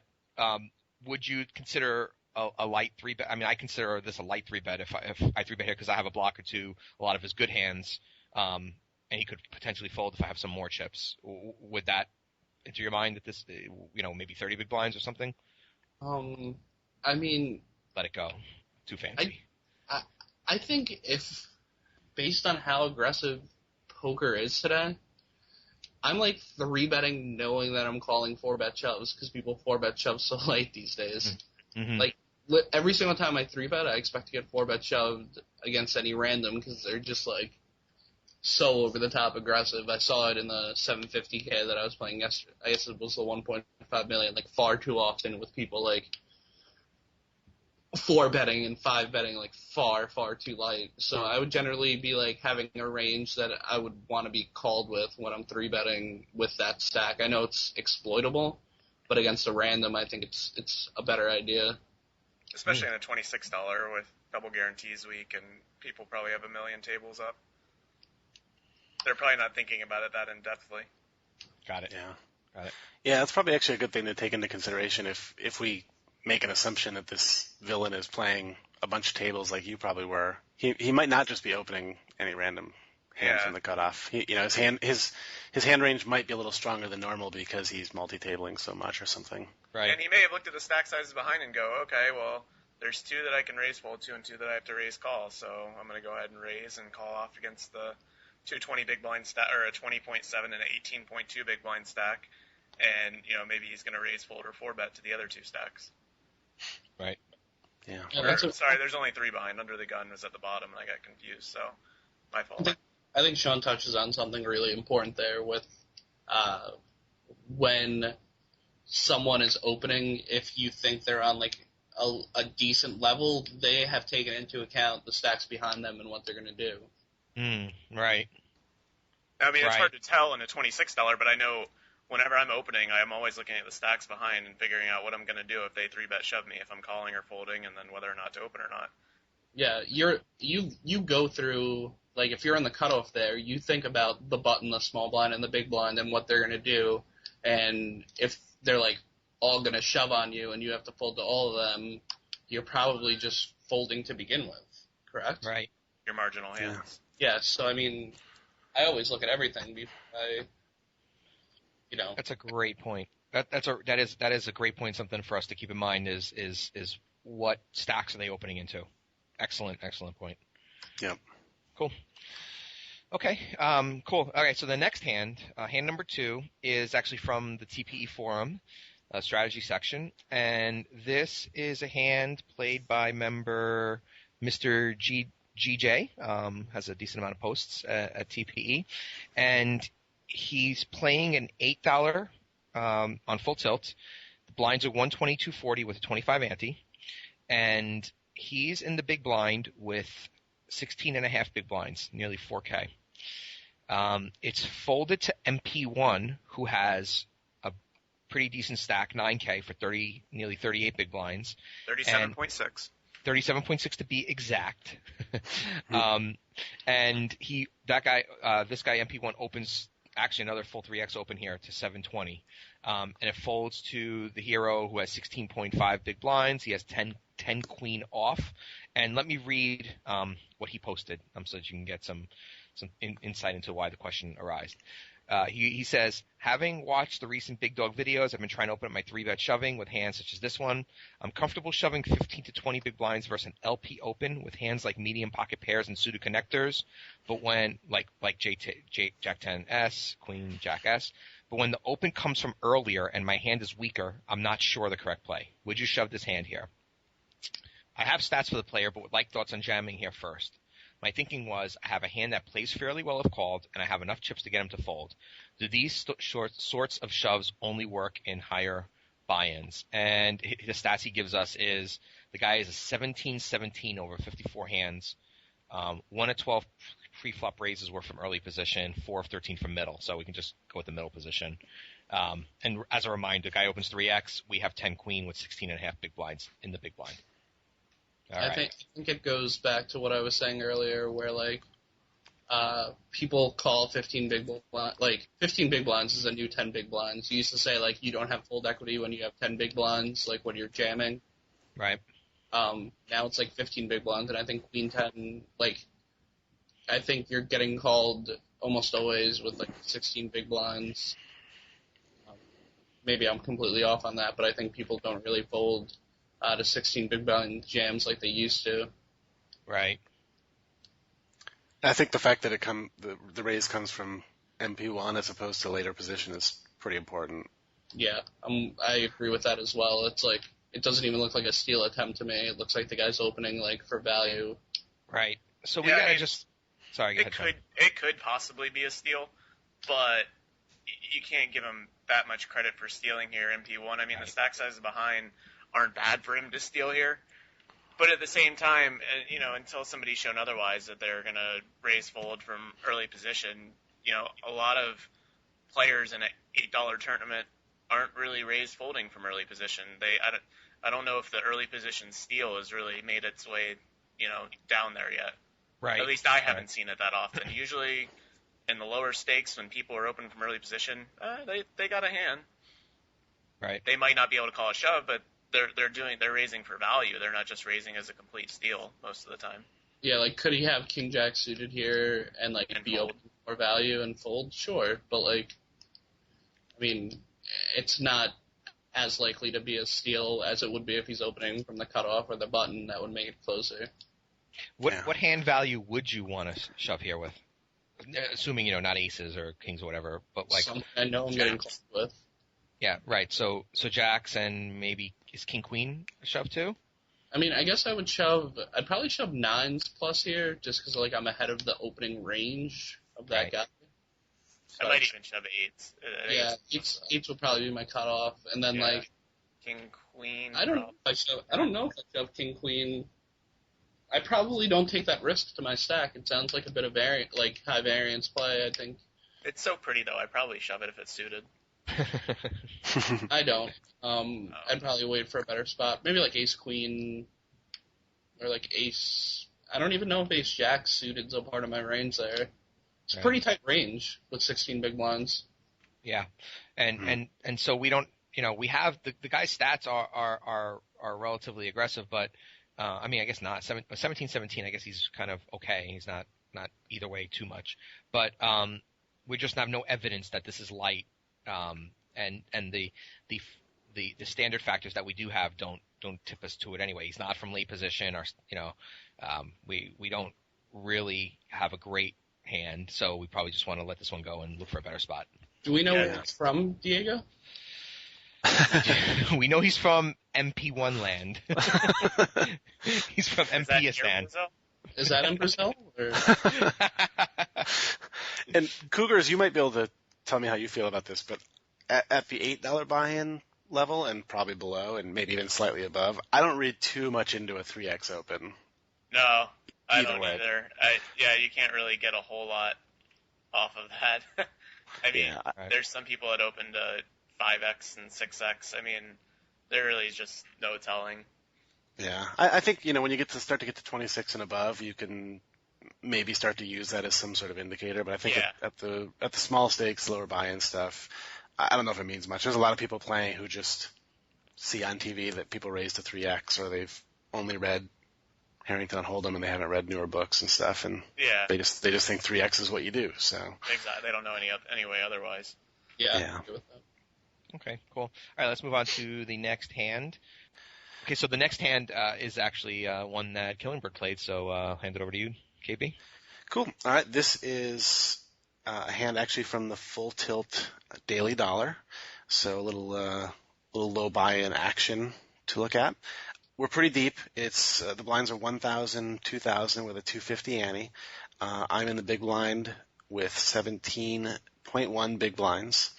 would you consider a light 3-bet? I mean, I consider this a light 3-bet if I 3-bet here because I have a blocker to a lot of his good hands, and he could potentially fold if I have some more chips. Would that enter your mind that this, maybe 30 big blinds or something? I mean, let it go. Too fancy. I think if, based on how aggressive poker is today, I'm like 3-betting knowing that I'm calling 4-bet shoves because people 4-bet shove so late these days. Mm-hmm. Like, every single time I 3-bet, I expect to get 4-bet shoved against any random because they're just, like, so over-the-top aggressive. I saw it in the 750K that I was playing yesterday. I guess it was the 1.5 million, like, far too often with people, like, 4-betting and 5-betting, like, far, far too light. So I would generally be, like, having a range that I would want to be called with when I'm 3-betting with that stack. I know it's exploitable, but against a random, I think it's a better idea. Especially in a $26 with double guarantees week, and people probably have a million tables up. They're probably not thinking about it that in-depthly. Got it. Yeah. Got it. Yeah, that's probably actually a good thing to take into consideration if we make an assumption that this villain is playing a bunch of tables like you probably were. He might not just be opening any random hand from the cutoff. His hand range might be a little stronger than normal because he's multi-tabling so much or something. Right. And he may have looked at the stack sizes behind and go, okay, well, there's 2 that I can raise fold to and 2 that I have to raise call, so I'm going to go ahead and raise and call off against the 220 big blind stack, or a 20.7 and an 18.2 big blind stack, and maybe he's going to raise fold or 4-bet to the other 2 stacks. Right. Yeah. Sorry, there's only 3 behind. Under the gun was at the bottom, and I got confused, so my fault. I think Sean touches on something really important there with when someone is opening, if you think they're on like a decent level, they have taken into account the stacks behind them and what they're going to do. Right. I mean, it's hard to tell in a $26, but I know whenever I'm opening, I'm always looking at the stacks behind and figuring out what I'm going to do if they 3-bet shove me, if I'm calling or folding, and then whether or not to open or not. Yeah, you go through, like, if you're in the cutoff there, you think about the button, the small blind, and the big blind, and what they're going to do, and if they're, like, all going to shove on you and you have to fold to all of them, you're probably just folding to begin with, correct? Right. Your marginal hands. Yeah, so, I mean, I always look at everything before That's a great point. That is a great point. Something for us to keep in mind is what stacks are they opening into? Excellent point. Yep. Cool. Okay. Cool. All right. So the next hand, hand number 2, is actually from the TPE forum strategy section, and this is a hand played by member Mr. GJ. Has a decent amount of posts at TPE, and he's playing an $8 on full tilt. The blinds are 122.40 with a 25 ante, and he's in the big blind with 16.5 big blinds, nearly 4K. It's folded to MP1, who has a pretty decent stack, 9K for nearly 38 big blinds. 37.6. 37.6 to be exact. And this guy MP1 opens actually another full 3x open here to 720. And it folds to the hero who has 16.5 big blinds. He has 10 queen off. And let me read what he posted so that you can get some insight into why the question arose. He says, having watched the recent Big Dog videos, I've been trying to open up my 3-bet shoving with hands such as this one. I'm comfortable shoving 15 to 20 big blinds versus an LP open with hands like medium pocket pairs and suited connectors, but when like Jack 10 S, Queen Jack S. But when the open comes from earlier and my hand is weaker, I'm not sure the correct play. Would you shove this hand here? I have stats for the player, but would like thoughts on jamming here first. My thinking was, I have a hand that plays fairly well if called, and I have enough chips to get him to fold. Do these sorts of shoves only work in higher buy-ins? And the stats he gives us is the guy is a 17-17 over 54 hands. 1 of 12 pre-flop raises were from early position, 4 of 13 from middle, so we can just go with the middle position. And as a reminder, the guy opens 3x, we have 10 queen with 16.5 big blinds in the big blind. I think it goes back to what I was saying earlier, where like people call 15 big blinds, like 15 big blinds is a new 10 big blinds. You used to say like you don't have fold equity when you have 10 big blinds, like when you're jamming. Right. Now it's like 15 big blinds, and I think queen 10, like I think you're getting called almost always with like 16 big blinds. Maybe I'm completely off on that, but I think people don't really fold to 16 big blind jams like they used to. Right. I think the fact that the raise comes from MP1 as opposed to later position is pretty important. Yeah, I agree with that as well. It's like, it doesn't even look like a steal attempt to me. It looks like the guy's opening like for value. Right. So we Yeah, gotta I mean, just. Sorry, go ahead. It could possibly be a steal, but you can't give him that much credit for stealing here. MP1. I mean, Right. the stack sizes behind aren't bad for him to steal here. But at the same time, until somebody's shown otherwise that they're going to raise fold from early position, a lot of players in an $8 tournament aren't really raised folding from early position. I don't know if the early position steal has really made its way, down there yet. Right. At least I haven't seen it that often. Usually in the lower stakes when people are open from early position, they got a hand. Right. They might not be able to call a shove, but they're raising for value. They're not just raising as a complete steal most of the time. Yeah, like, could he have King Jack suited here and like And be fold. open for value and fold? Sure, but like, I mean, it's not as likely to be a steal as it would be if he's opening from the cutoff or the button that would make it closer. What hand value would you want to shove here with? Assuming, not aces or kings or whatever, but like, Something I know I'm getting close with. yeah, right. So jacks and maybe is king queen a shove too? I mean, I guess I'd probably shove nines plus here just because like I'm ahead of the opening range of that Right. guy. I might even shove eights. Yeah, eights would probably be my cutoff, and then Yeah. like King, queen. I don't know if I shove king queen. I probably don't take that risk to my stack. It sounds like a bit of high variance play. I think It's so pretty though. I'd probably shove it if it's suited. I don't. I'd probably wait for a better spot. Maybe like ace queen or like ace. I don't even know if ace jack suited's a part of my range there. It's a Right. pretty tight range with 16 big blinds. Yeah, and so we don't, we have the guy's stats are relatively aggressive, but I mean, I guess not 17-17. I guess he's kind of okay. He's not either way too much, but we just have no evidence that this is light, and the standard factors that we do have don't tip us to it anyway. He's not from late position, or we don't really have a great hand, so we probably just want to let this one go and look for a better spot. Do we know Yeah. where it's from, Diego? We know he's from MP1 land. He's from Is that your MP-istan. Brazil? Is that in Brazil? Or? And Cougars, you might be able to tell me how you feel about this, but at the $8 buy-in level and probably below and maybe even slightly above, I don't read too much into a 3x open. No, I Either don't way. either. You can't really get a whole lot off of that. I mean, Yeah, there's some people that open to 5x and 6x. I mean, there really is just no telling. Yeah, I think when you start to get to 26 and above, you can maybe start to use that as some sort of indicator. But I think Yeah. at the small stakes, lower buy-in stuff, I don't know if it means much. There's a lot of people playing who just see on TV that people raise to 3x, or they've only read Harrington on Hold'em and they haven't read newer books and stuff, and Yeah, they just think 3x is what you do. So exactly. They don't know any way otherwise. Yeah, Yeah. I agree with that. Okay, cool. All right, let's move on to the next hand. Okay, so the next hand is actually one that Killingbird played, so I'll hand it over to you, KB. cool. All right, this is a hand actually from the Full Tilt Daily Dollar, so a little low buy-in action to look at. We're pretty deep. It's the blinds are 1,000, 2,000 with a 250 ante. I'm in the big blind with 17.1 big blinds.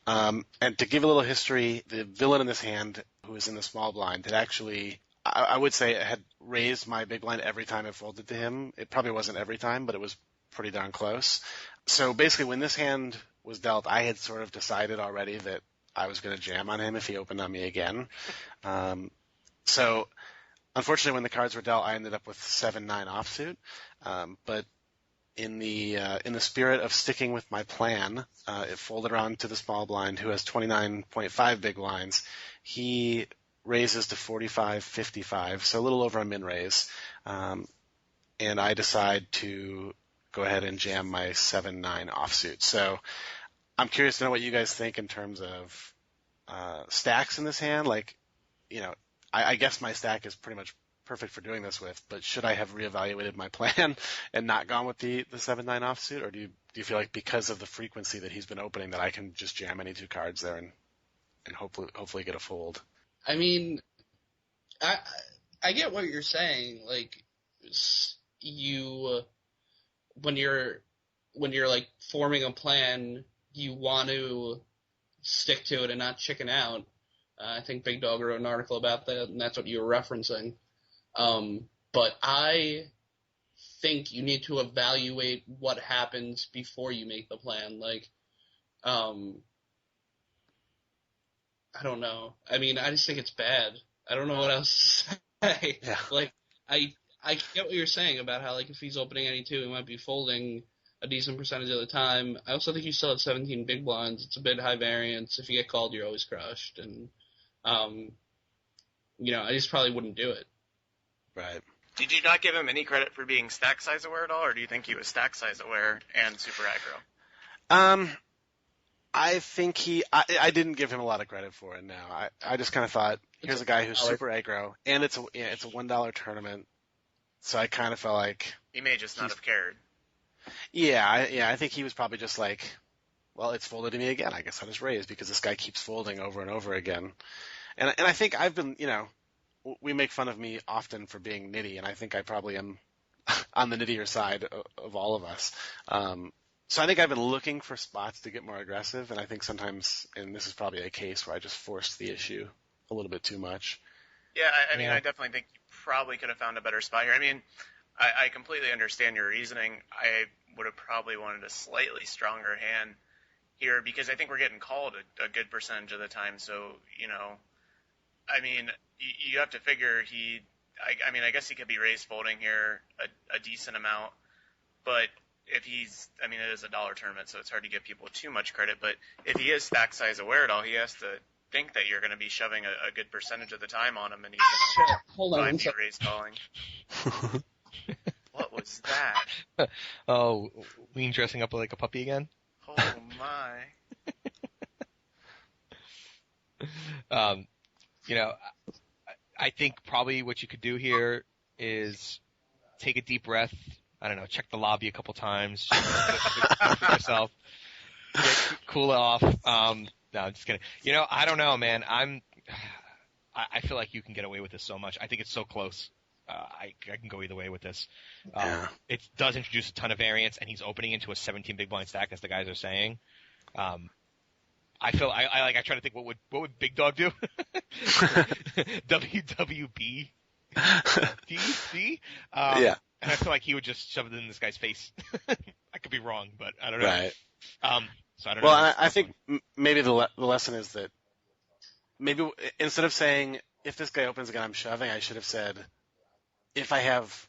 And to give a little history, the villain in this hand, who is in the small blind, had actually, I would say, had raised my big blind every time I folded to him. It probably wasn't every time, but it was pretty darn close. So basically, when this hand was dealt, I had sort of decided already that I was going to jam on him if he opened on me again. So unfortunately, when the cards were dealt, I ended up with 7-9 offsuit. But in the spirit of sticking with my plan, it folded around to the small blind, who has 29.5 big blinds. He raises to 45-55, so a little over a min raise. And I decide to go ahead and jam my 7-9 offsuit. So I'm curious to know what you guys think in terms of stacks in this hand. Like, I guess my stack is pretty much perfect for doing this with, but should I have reevaluated my plan and not gone with the 7-9 offsuit, or do you feel like because of the frequency that he's been opening that I can just jam any 2 cards there and hopefully get a fold? I mean, I get what you're saying. Like, you when you're like forming a plan, you want to stick to it and not chicken out. I think Big Dog wrote an article about that, and that's what you were referencing. But I think you need to evaluate what happens before you make the plan. Like, I don't know. I mean, I just think it's bad. I don't know what else to say. Yeah. Like, I get what you're saying about how, like, if he's opening any 2, he might be folding a decent percentage of the time. I also think you still have 17 big blinds. It's a bit high variance. If you get called, you're always crushed. And, I just probably wouldn't do it. Right. Did you not give him any credit for being stack size aware at all, or do you think he was stack size aware and super aggro? I think I didn't give him a lot of credit for it now. I just kind of thought, here's a guy who's super aggro, and it's a $1 tournament, so I kind of felt like He may just not have cared. I think he was probably just like, well, it's folded to me again. I guess I'll just raise because this guy keeps folding over and over again. And I think I've been, we make fun of me often for being nitty, and I think I probably am on the nittier side of all of us. So I think I've been looking for spots to get more aggressive, and I think sometimes, and this is probably a case where I just forced the issue a little bit too much. Yeah, I mean, I definitely think you probably could have found a better spot here. I mean, I completely understand your reasoning. I would have probably wanted a slightly stronger hand here because I think we're getting called a good percentage of the time. So, I mean, you have to figure I guess he could be raise folding here a decent amount, but if he's, I mean, it is a $1 tournament, so it's hard to give people too much credit, but if he is stack size aware at all, he has to think that you're going to be shoving a good percentage of the time on him, and he's going to raise calling. What was that? Oh, Wein dressing up like a puppy again? Oh, my. I think probably what you could do here is take a deep breath. I don't know, check the lobby a couple times, just yourself, cool it off. No, I'm just kidding. I don't know, man. I feel like you can get away with this so much. I think it's so close. I can go either way with this. It does introduce a ton of variance, and he's opening into a 17 big blind stack, as the guys are saying. I feel I try to think what would Big Dog do? WWB DC? Yeah. And I feel like he would just shove it in this guy's face. I could be wrong, but I don't know. Right. So I don't know. Well, I think maybe the lesson is that maybe instead of saying, if this guy opens again, I'm shoving, I should have said, if I have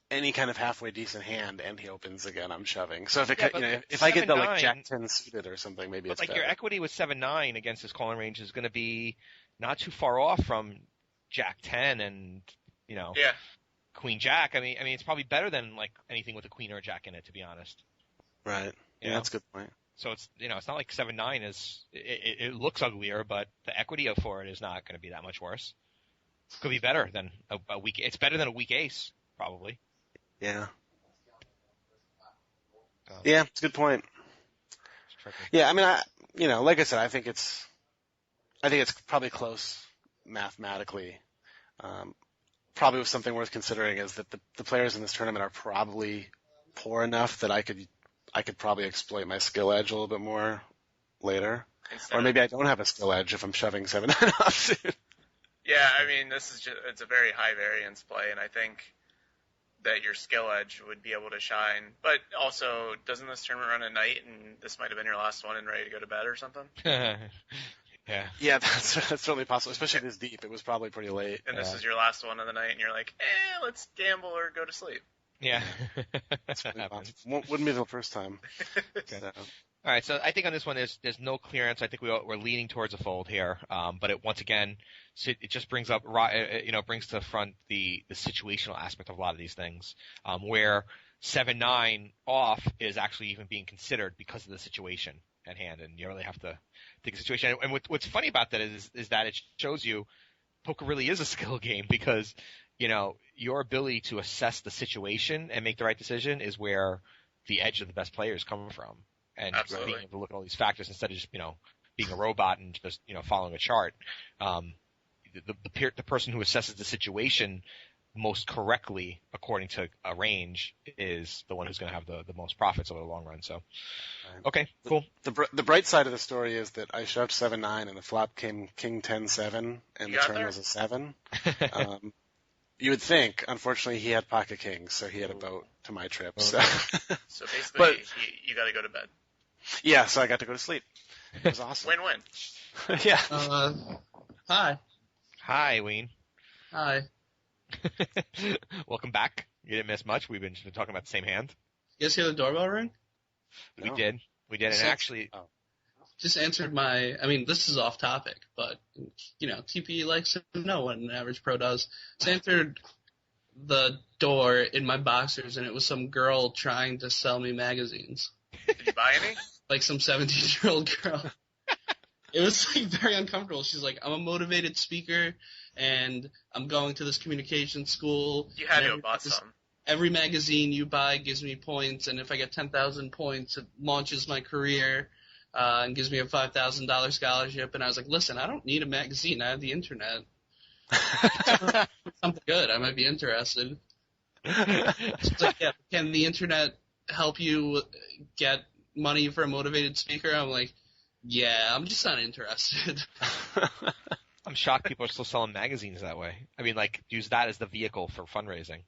any kind of halfway decent hand and he opens again, I'm shoving. So if if I get the like Jack 10 suited or something, maybe it's like better. Your equity with 7-9 against his calling range is going to be not too far off from Jack 10 and Queen Jack. I mean it's probably better than like anything with a Queen or a Jack in it, to be honest. Right. Yeah, that's a good point. So it's it's not like 7-9 is it looks uglier, but the equity for it is not going to be that much worse. Could be better than a weak. It's better than a weak ace, probably. Yeah. Yeah, it's a good point. Yeah, I mean, like I said, I think it's probably close mathematically. Probably was something worth considering is that the players in this tournament are probably poor enough that I could probably exploit my skill edge a little bit more later. Or maybe I don't have a skill edge if I'm shoving 7-9 offsuit. Yeah, I mean, it's a very high variance play, and I think that your skill edge would be able to shine. But also, doesn't this tournament run at night, and this might have been your last one and ready to go to bed or something? Yeah, that's certainly possible, especially this deep. It was probably pretty late. And this is your last one of the night, and you're like, let's gamble or go to sleep. Yeah. That's really possible. Wouldn't be the first time. So. All right, so I think on this one there's no clearance. I think we're leaning towards a fold here, but once again, it just brings up brings to the front the situational aspect of a lot of these things, where 7-9 off is actually even being considered because of the situation at hand, and you really have to think of the situation. And what's funny about that is that it shows you poker really is a skill game because, your ability to assess the situation and make the right decision is where the edge of the best players come from. And Absolutely. being able to look at all these factors instead of just, being a robot and just, following a chart. The person who assesses the situation most correctly according to a range is the one who's going to have the most profits over the long run. So, okay, cool. The bright side of the story is that I shoved 7-9 and the flop came King 10-7 and the turn was a 7. You would think, unfortunately, he had pocket kings, so he had a boat to my trip. So, So basically, you got to go to bed. yeah, so I got to go to sleep. It was awesome. Win-win. Yeah. Hi. Hi, Wein. Hi. Welcome back. You didn't miss much. We've been talking about the same hand. You guys hear the doorbell ring? We No. did. And So- actually, Just answered this is off topic, but, TP likes to know what an average pro does. Just answered the door in my boxers, and it was some girl trying to sell me magazines. Did you buy any? Like some 17-year-old girl. It was, very uncomfortable. She's like, I'm a motivated speaker, and I'm going to this communication school. You had and to have bought some. Every magazine you buy gives me points, and if I get 10,000 points, it launches my career. And gives me a $5,000 scholarship, and I was like, listen, I don't need a magazine, I have the internet. Something good, I might be interested. She's like, yeah, can the internet help you get money for a motivated speaker? I'm like, yeah, I'm just not interested. I'm shocked people are still selling magazines that way. I mean, use that as the vehicle for fundraising.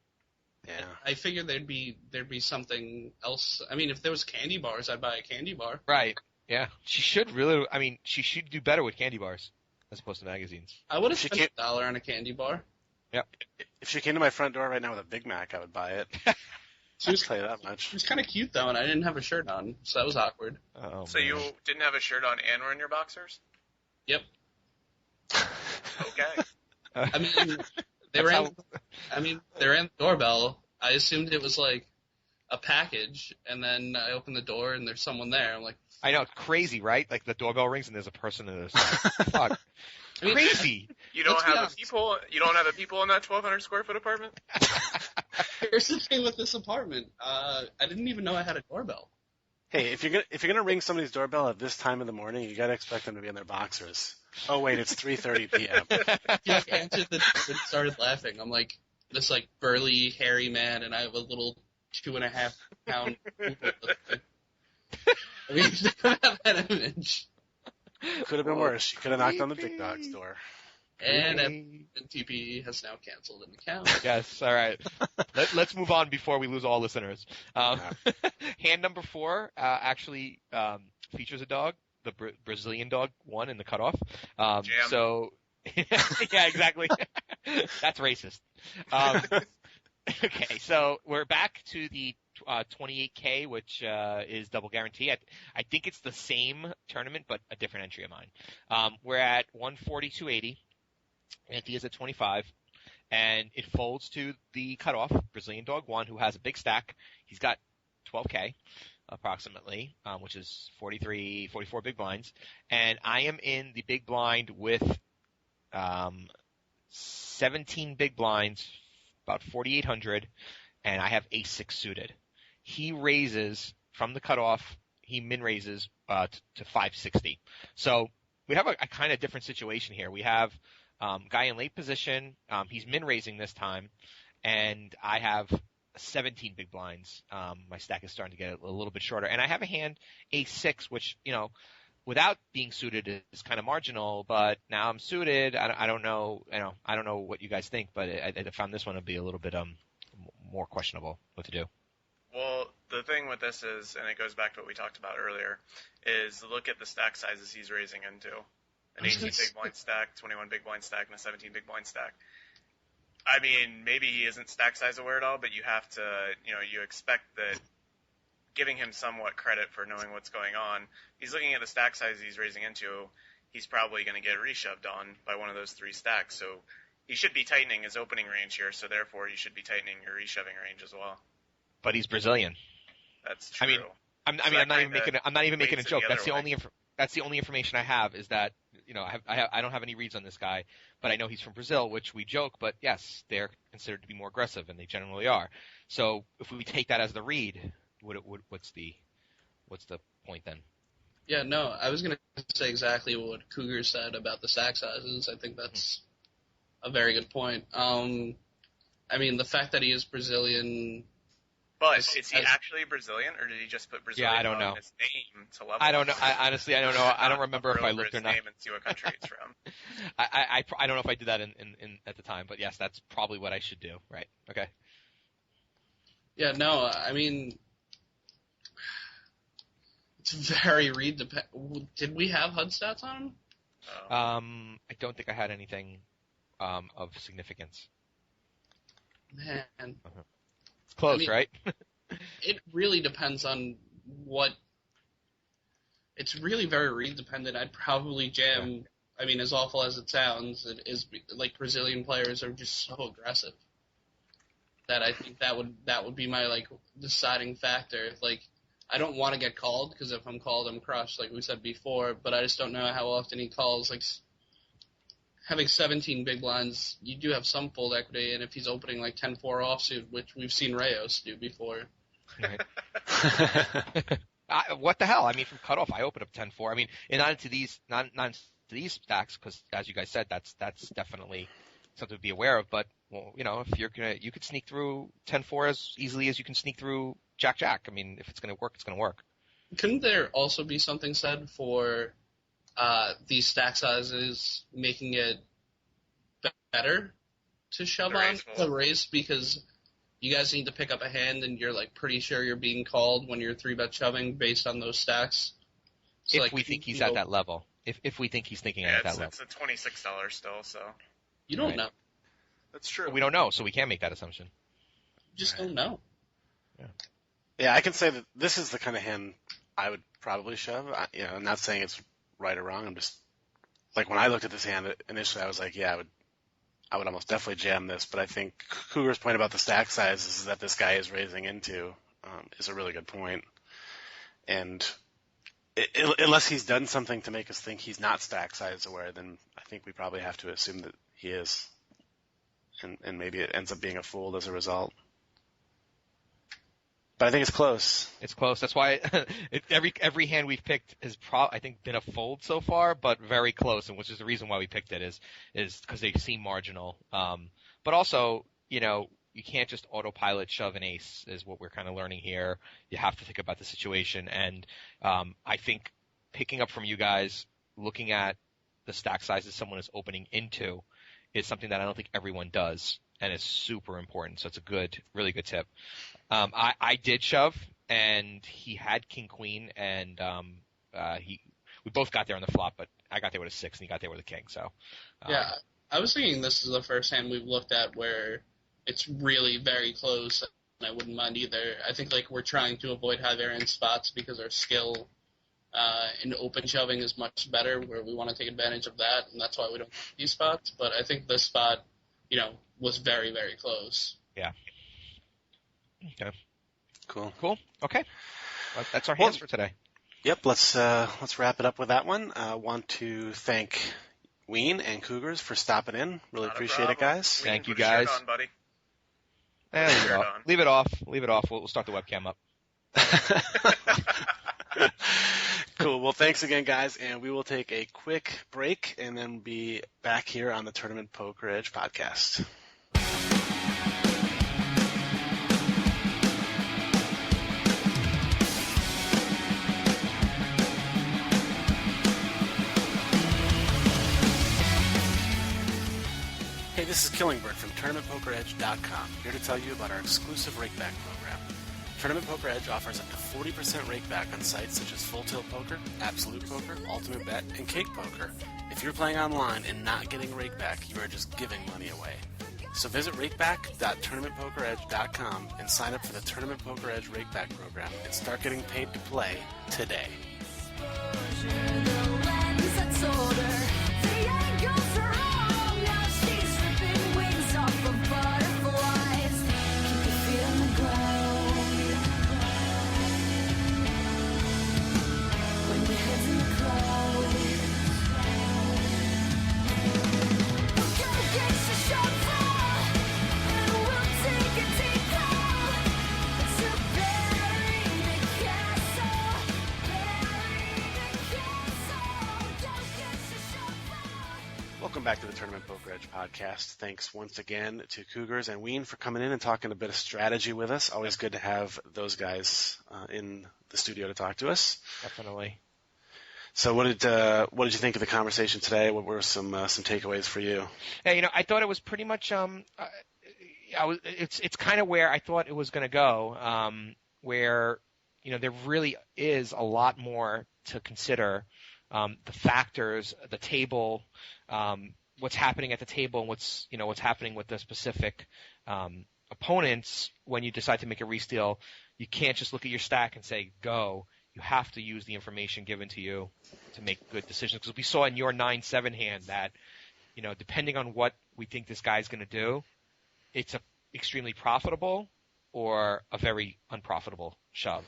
Yeah. I figured there'd be something else. I mean, if there was candy bars, I'd buy a candy bar. Right. Yeah. She should do better with candy bars as opposed to magazines. I would have She spent $1 on a candy bar. Yep. If she came to my front door right now with a Big Mac, I would buy it. She was I'll tell you that much. She was kind of cute, though, and I didn't have a shirt on, so that was awkward. Oh, So man. you didn't have a shirt on and were in your boxers? Yep. Okay. I mean, they rang the doorbell. I assumed it was like a package, and then I opened the door and there's someone there. I'm like, I know, it's crazy, right? Like the doorbell rings and there's a person in this. Fuck. I mean, Crazy. You don't Let's be have honest. you don't have the people in that 1,200 square foot apartment? here's the thing with this apartment. I didn't even know I had a doorbell. Hey, if you're gonna ring somebody's doorbell at this time of the morning, you gotta expect them to be in their boxers. Oh wait, it's 3:30 p.m. He answered the door and started laughing. I'm like, this burly, hairy man, and I have a little 2.5 pound. I mean, think about that image. Could have been worse. You could have knocked on the big dog's door. And TPE has now canceled an account. Yes, all right. Let's move on before we lose all listeners. Hand number 4 actually features a dog. The Brazilian dog won in the cutoff. Jam. So, yeah, exactly. That's racist. Okay, so we're back to the 28K, which is double guarantee. I think it's the same tournament, but a different entry of mine. We're at 142.80. Ante is at 25, and it folds to the cutoff. Brazilian dog won, who has a big stack. He's got 12K approximately, which is 44 big blinds, and I am in the big blind with 17 big blinds, about 4,800, and I have ace-6 suited. He raises from the cutoff. He min raises to 560. So we have a kind of different situation here. We have guy in late position. He's min raising this time, and I have 17 big blinds. My stack is starting to get a little bit shorter, and I have a hand ace-6, which without being suited is kind of marginal. But now I'm suited. I don't know. I don't know what you guys think, but I found this one to be a little bit more questionable what to do. Well, the thing with this is, and it goes back to what we talked about earlier, is look at the stack sizes he's raising into. An 18 big blind stack, 21 big blind stack, and a 17 big blind stack. I mean, maybe he isn't stack size aware at all, but you have to, you expect that giving him somewhat credit for knowing what's going on. He's looking at the stack size he's raising into. He's probably going to get reshoved on by one of those 3 stacks. So he should be tightening his opening range here. So therefore, you should be tightening your reshoving range as well. But he's Brazilian. That's true. I'm not even making a joke. That's the only information I have is that I don't have any reads on this guy, but I know he's from Brazil, which we joke, but yes, they're considered to be more aggressive, and they generally are. So if we take that as the read, what's the point then? Yeah, no, I was going to say exactly what Cougar said about the stack sizes. I think that's a very good point. I mean, the fact that he is Brazilian. But is he actually Brazilian, or did he just put Brazilian I don't know. on his name to level? I don't know. Honestly, I don't know. I don't remember if I looked or not. Name and see what country it's from. I don't know if I did that in at the time, but yes, that's probably what I should do. Right. Okay. Yeah, no, I mean, it's very read dependent. Did we have HUD stats on him? I don't think I had anything of significance. Man. It's close, right? It really depends on what. It's really very read dependent. I'd probably jam. Yeah. I mean, as awful as it sounds, it is like Brazilian players are just so aggressive that I think that would be my like deciding factor. Like, I don't want to get called because if I'm called, I'm crushed, like we said before. But I just don't know how often he calls. Like, having 17 big blinds, you do have some fold equity, and if he's opening like 10-4 offsuit, which we've seen Rayos do before. Right. What the hell? I mean, from cutoff, I open up 10-4. I mean, and not into these stacks, because as you guys said, that's definitely something to be aware of. But well, if you could sneak through 10-4 as easily as you can sneak through Jack. I mean, if it's going to work, it's going to work. Couldn't there also be something said for these stack sizes making it better to shove on the race, because you guys need to pick up a hand and you're like pretty sure you're being called when you're 3-bet shoving based on those stacks. So, if like, we think he's at that level. If we think he's thinking at that level. It's a $26 still, so. You don't know. That's true. But we don't know, so we can't make that assumption. You just don't know. Yeah, I can say that this is the kind of hand I would probably shove. I'm not saying it's right or wrong. I'm just like, when I looked at this hand initially, I was like, yeah, I would almost definitely jam this. But I think Cougar's point about the stack sizes that this guy is raising into is a really good point. And unless he's done something to make us think he's not stack size aware, then I think we probably have to assume that he is. And maybe it ends up being a fold as a result. But I think it's close. It's close. That's why every hand we've picked has I think been a fold so far, but very close, and which is the reason why we picked it is because they seem marginal. But also, you can't just autopilot shove an ace is what we're kind of learning here. You have to think about the situation, and I think picking up from you guys, looking at the stack sizes someone is opening into, is something that I don't think everyone does, and it's super important. So it's a really good tip. I did shove, and he had king queen, and we both got there on the flop, but I got there with a 6, and he got there with a king. So yeah, I was thinking this is the first hand we've looked at where it's really very close, and I wouldn't mind either. I think like we're trying to avoid high variance spots because our skill in open shoving is much better, where we want to take advantage of that, and that's why we don't take these spots. But I think this spot, was very, very close. Yeah. Okay. Cool. Okay. Well, that's our hands for today. Yep. Let's wrap it up with that one. I want to thank Wein and Cougars for stopping in. Really appreciate it, guys. Thank you, guys. On, buddy. Leave it off. We'll start the webcam up. Cool. Well, thanks again, guys, and we will take a quick break and then be back here on the Tournament Poker Edge podcast. Hey, this is Killingbird from TournamentPokerEdge.com, here to tell you about our exclusive rakeback program. Tournament Poker Edge offers up to 40% rakeback on sites such as Full Tilt Poker, Absolute Poker, Ultimate Bet, and Cake Poker. If you're playing online and not getting rakeback, you are just giving money away. So visit rakeback.tournamentpokeredge.com and sign up for the Tournament Poker Edge rakeback program and start getting paid to play today. Poker Edge podcast. Thanks once again to Cougars and Wein for coming in and talking a bit of strategy with us. Always good to have those guys in the studio to talk to us. Definitely. So what did you think of the conversation today? What were some takeaways for you? Hey, I thought it was pretty much it's kind of where I thought it was going to go, where there really is a lot more to consider, the factors, the table, what's happening at the table, and what's happening with the specific opponents when you decide to make a resteal. You can't just look at your stack and say go. You have to use the information given to you to make good decisions. Because we saw in your 9-7 hand that, depending on what we think this guy's going to do, it's a extremely profitable or a very unprofitable shove.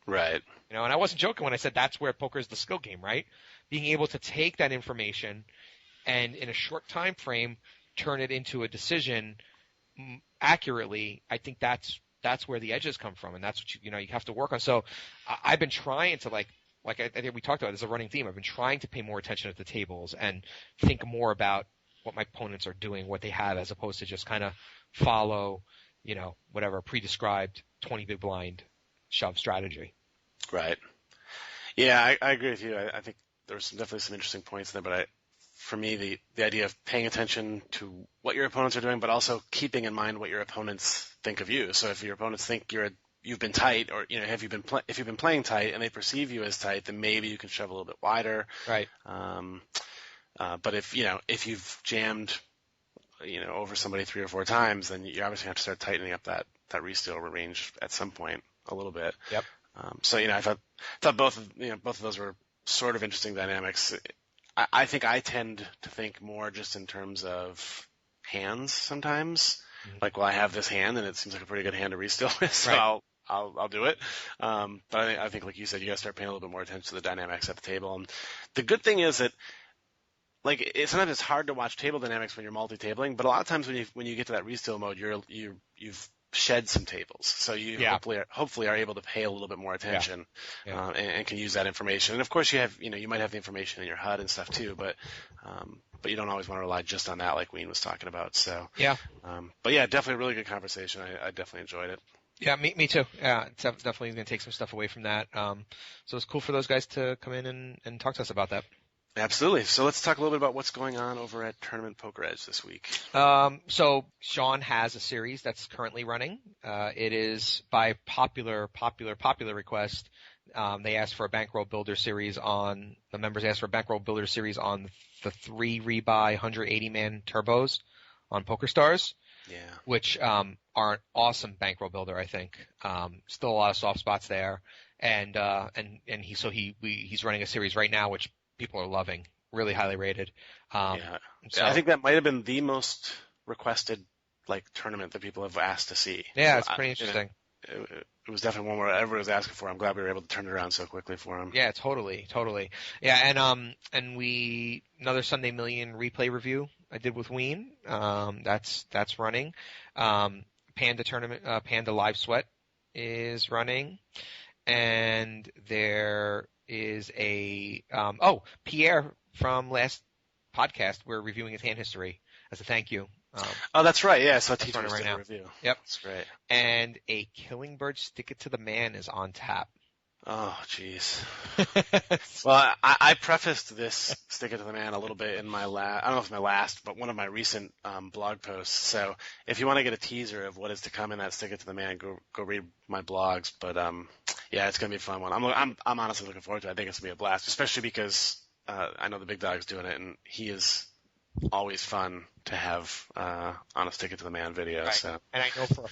Right. And I wasn't joking when I said that's where poker is the skill game, right? Being able to take that information and in a short time frame turn it into a decision accurately. I think that's where the edges come from, and that's what you have to work on. So I've been trying to like I think we talked about, it's a running theme. I've been trying to pay more attention at the tables and think more about what my opponents are doing, what they have, as opposed to just kind of follow, whatever pre-described 20 big blind shove strategy. Right. Yeah, I agree with you. I think there's definitely some interesting points there, but for me, the idea of paying attention to what your opponents are doing, but also keeping in mind what your opponents think of you. So if your opponents think you've been tight, or if you've been playing tight and they perceive you as tight, then maybe you can shove a little bit wider. Right. But if you've jammed over somebody 3 or 4 times, then you obviously have to start tightening up that resteal range at some point a little bit. Yep. So I thought both of those were sort of interesting dynamics. I think I tend to think more just in terms of hands sometimes. Mm-hmm. Like, well, I have this hand and it seems like a pretty good hand to resteal with, so right. I'll do it. But I think, like you said, you got to start paying a little bit more attention to the dynamics at the table. And the good thing is that, sometimes it's hard to watch table dynamics when you're multi-tabling, but a lot of times when you get to that resteal mode, you've shed some tables, so you hopefully are able to pay a little bit more attention, and can use that information. And of course, you might have the information in your HUD and stuff too, but you don't always want to rely just on that, like Wein was talking about. So but yeah, definitely a really good conversation. I definitely enjoyed it. Yeah, me too. Yeah, it's definitely going to take some stuff away from that. So it's cool for those guys to come in and talk to us about that. Absolutely. So let's talk a little bit about what's going on over at Tournament Poker Edge this week. So Sean has a series that's currently running. It is by popular request. They asked for a bankroll builder series the members asked for a bankroll builder series on the 3 rebuy 180-man turbos on PokerStars. Yeah. Which are an awesome bankroll builder, I think. Still a lot of soft spots there. And he's running a series right now which people are loving, really highly rated. So I think that might have been the most requested tournament that people have asked to see. Yeah, it's pretty interesting. It was definitely one where everyone was asking for. I'm glad we were able to turn it around so quickly for him. Yeah, totally. Yeah, and another Sunday Million replay review I did with Wein. That's running. Panda tournament, Panda Live Sweat is running, and there is a Pierre from last podcast. We're reviewing his hand history as a thank you. That's right. Yeah, so teachers right did now. a review. Yep, that's great. And a Killing Bird Stick It to the Man is on tap. Oh, jeez. Well, I prefaced this Stick It to the Man a little bit in my I don't know if it's my last, but one of my recent blog posts. So if you want to get a teaser of what is to come in that Stick It to the Man, go read my blogs. But yeah, it's gonna be a fun one. I'm honestly looking forward to it. I think it's gonna be a blast, especially because I know the big dog's doing it, and he is always fun to have on a Stick It to the Man video. Right. So. And I know for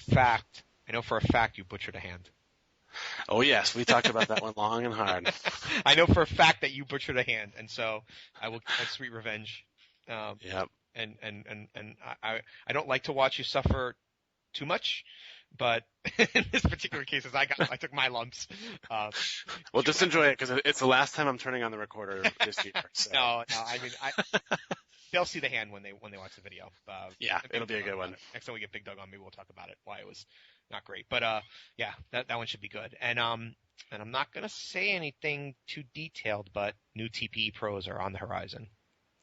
a fact you butchered a hand. Oh yes, we talked about that one long and hard. I know for a fact that you butchered a hand, and so I will get sweet revenge. Yep. And I don't like to watch you suffer too much, but in this particular case, I took my lumps. Well, just enjoy it because it's the last time I'm turning on the recorder this year. So. No, I mean they'll see the hand when they watch the video. Yeah, it'll be a good one. Next time we get Big Doug on, maybe we'll talk about it, why it was not great. But yeah, that one should be good. And I'm not gonna say anything too detailed, but new TPE pros are on the horizon.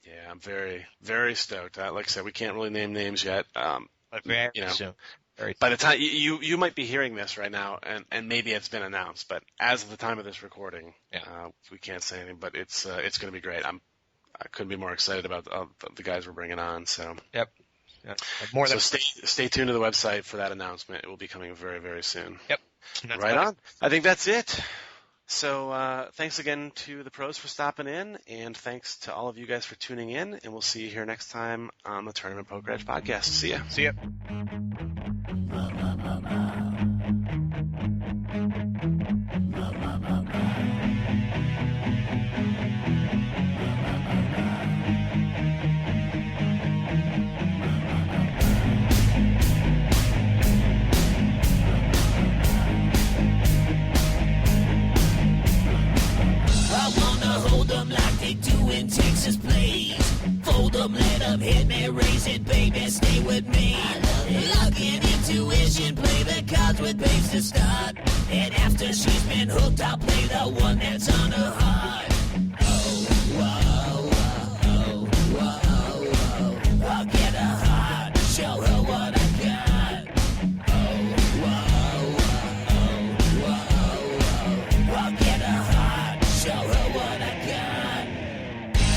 Yeah, I'm very, very stoked. Like I said, we can't really name names yet. But very you know, soon. Very by the time you might be hearing this right now, and maybe it's been announced, but as of the time of this recording, we can't say anything. But it's going to be great. I couldn't be more excited about the guys we're bringing on. So Yep. Yeah. More than stay tuned to the website for that announcement. It will be coming very, very soon. Yep. Right on. I think that's it. So thanks again to the pros for stopping in, and thanks to all of you guys for tuning in, and we'll see you here next time on the Tournament Poker Edge podcast. See ya. See ya. In Texas, please. Fold them, let them hit me, raise it, baby, stay with me. Luck and intuition, play the cards with babes to start. And after she's been hooked, I'll play the one that's on her heart. Oh, whoa, whoa, whoa, whoa. I'll get her heart, show her what I got. Oh, whoa, whoa, whoa, whoa. I'll get her heart, show her what I got.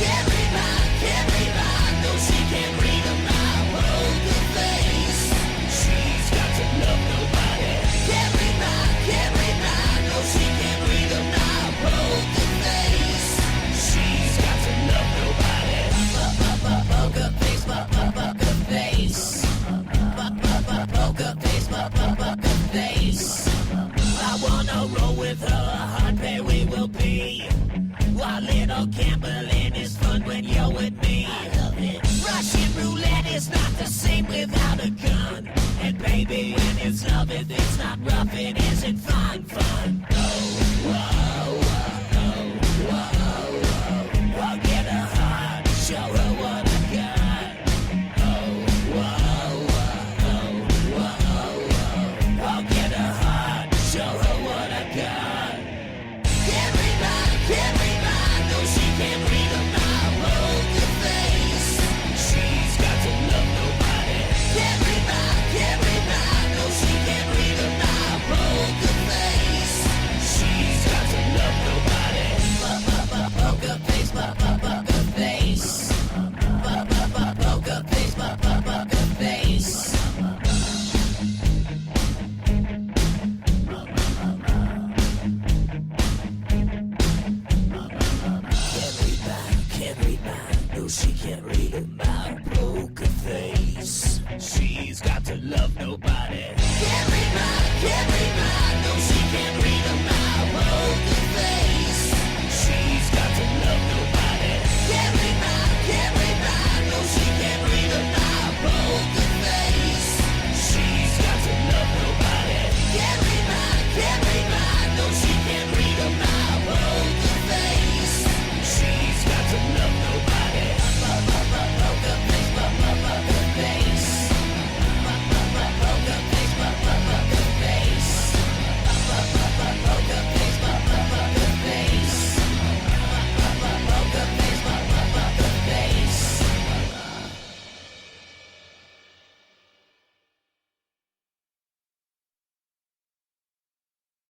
Can't read, no, she can't read a my poker face. She's got to love nobody. Can't read, no, she can't read a my poker face. She's got to love nobody. Poker face, poker face. Poker face, poker face. I wanna roll with her, a hard pair we will be. While little gambling is fun when you're with me. I love it. Russian roulette is not the same without a gun. And baby, when it's love, if it's not rough, it isn't fun. Oh, whoa, whoa, whoa, whoa. I'll get her heart, show her what I got. Oh, whoa, whoa, whoa, whoa. I'll get her heart, show her what I got. Can't read my, no, she can't read a my poker face. She's got to love nobody. Can't read my, no, she can't read a my poker face. She's got to love nobody. Poker face, poker face. Poker face, poker face. Can't read mine, no, she can't read my poker face. She's got to love nobody. Can't read mine,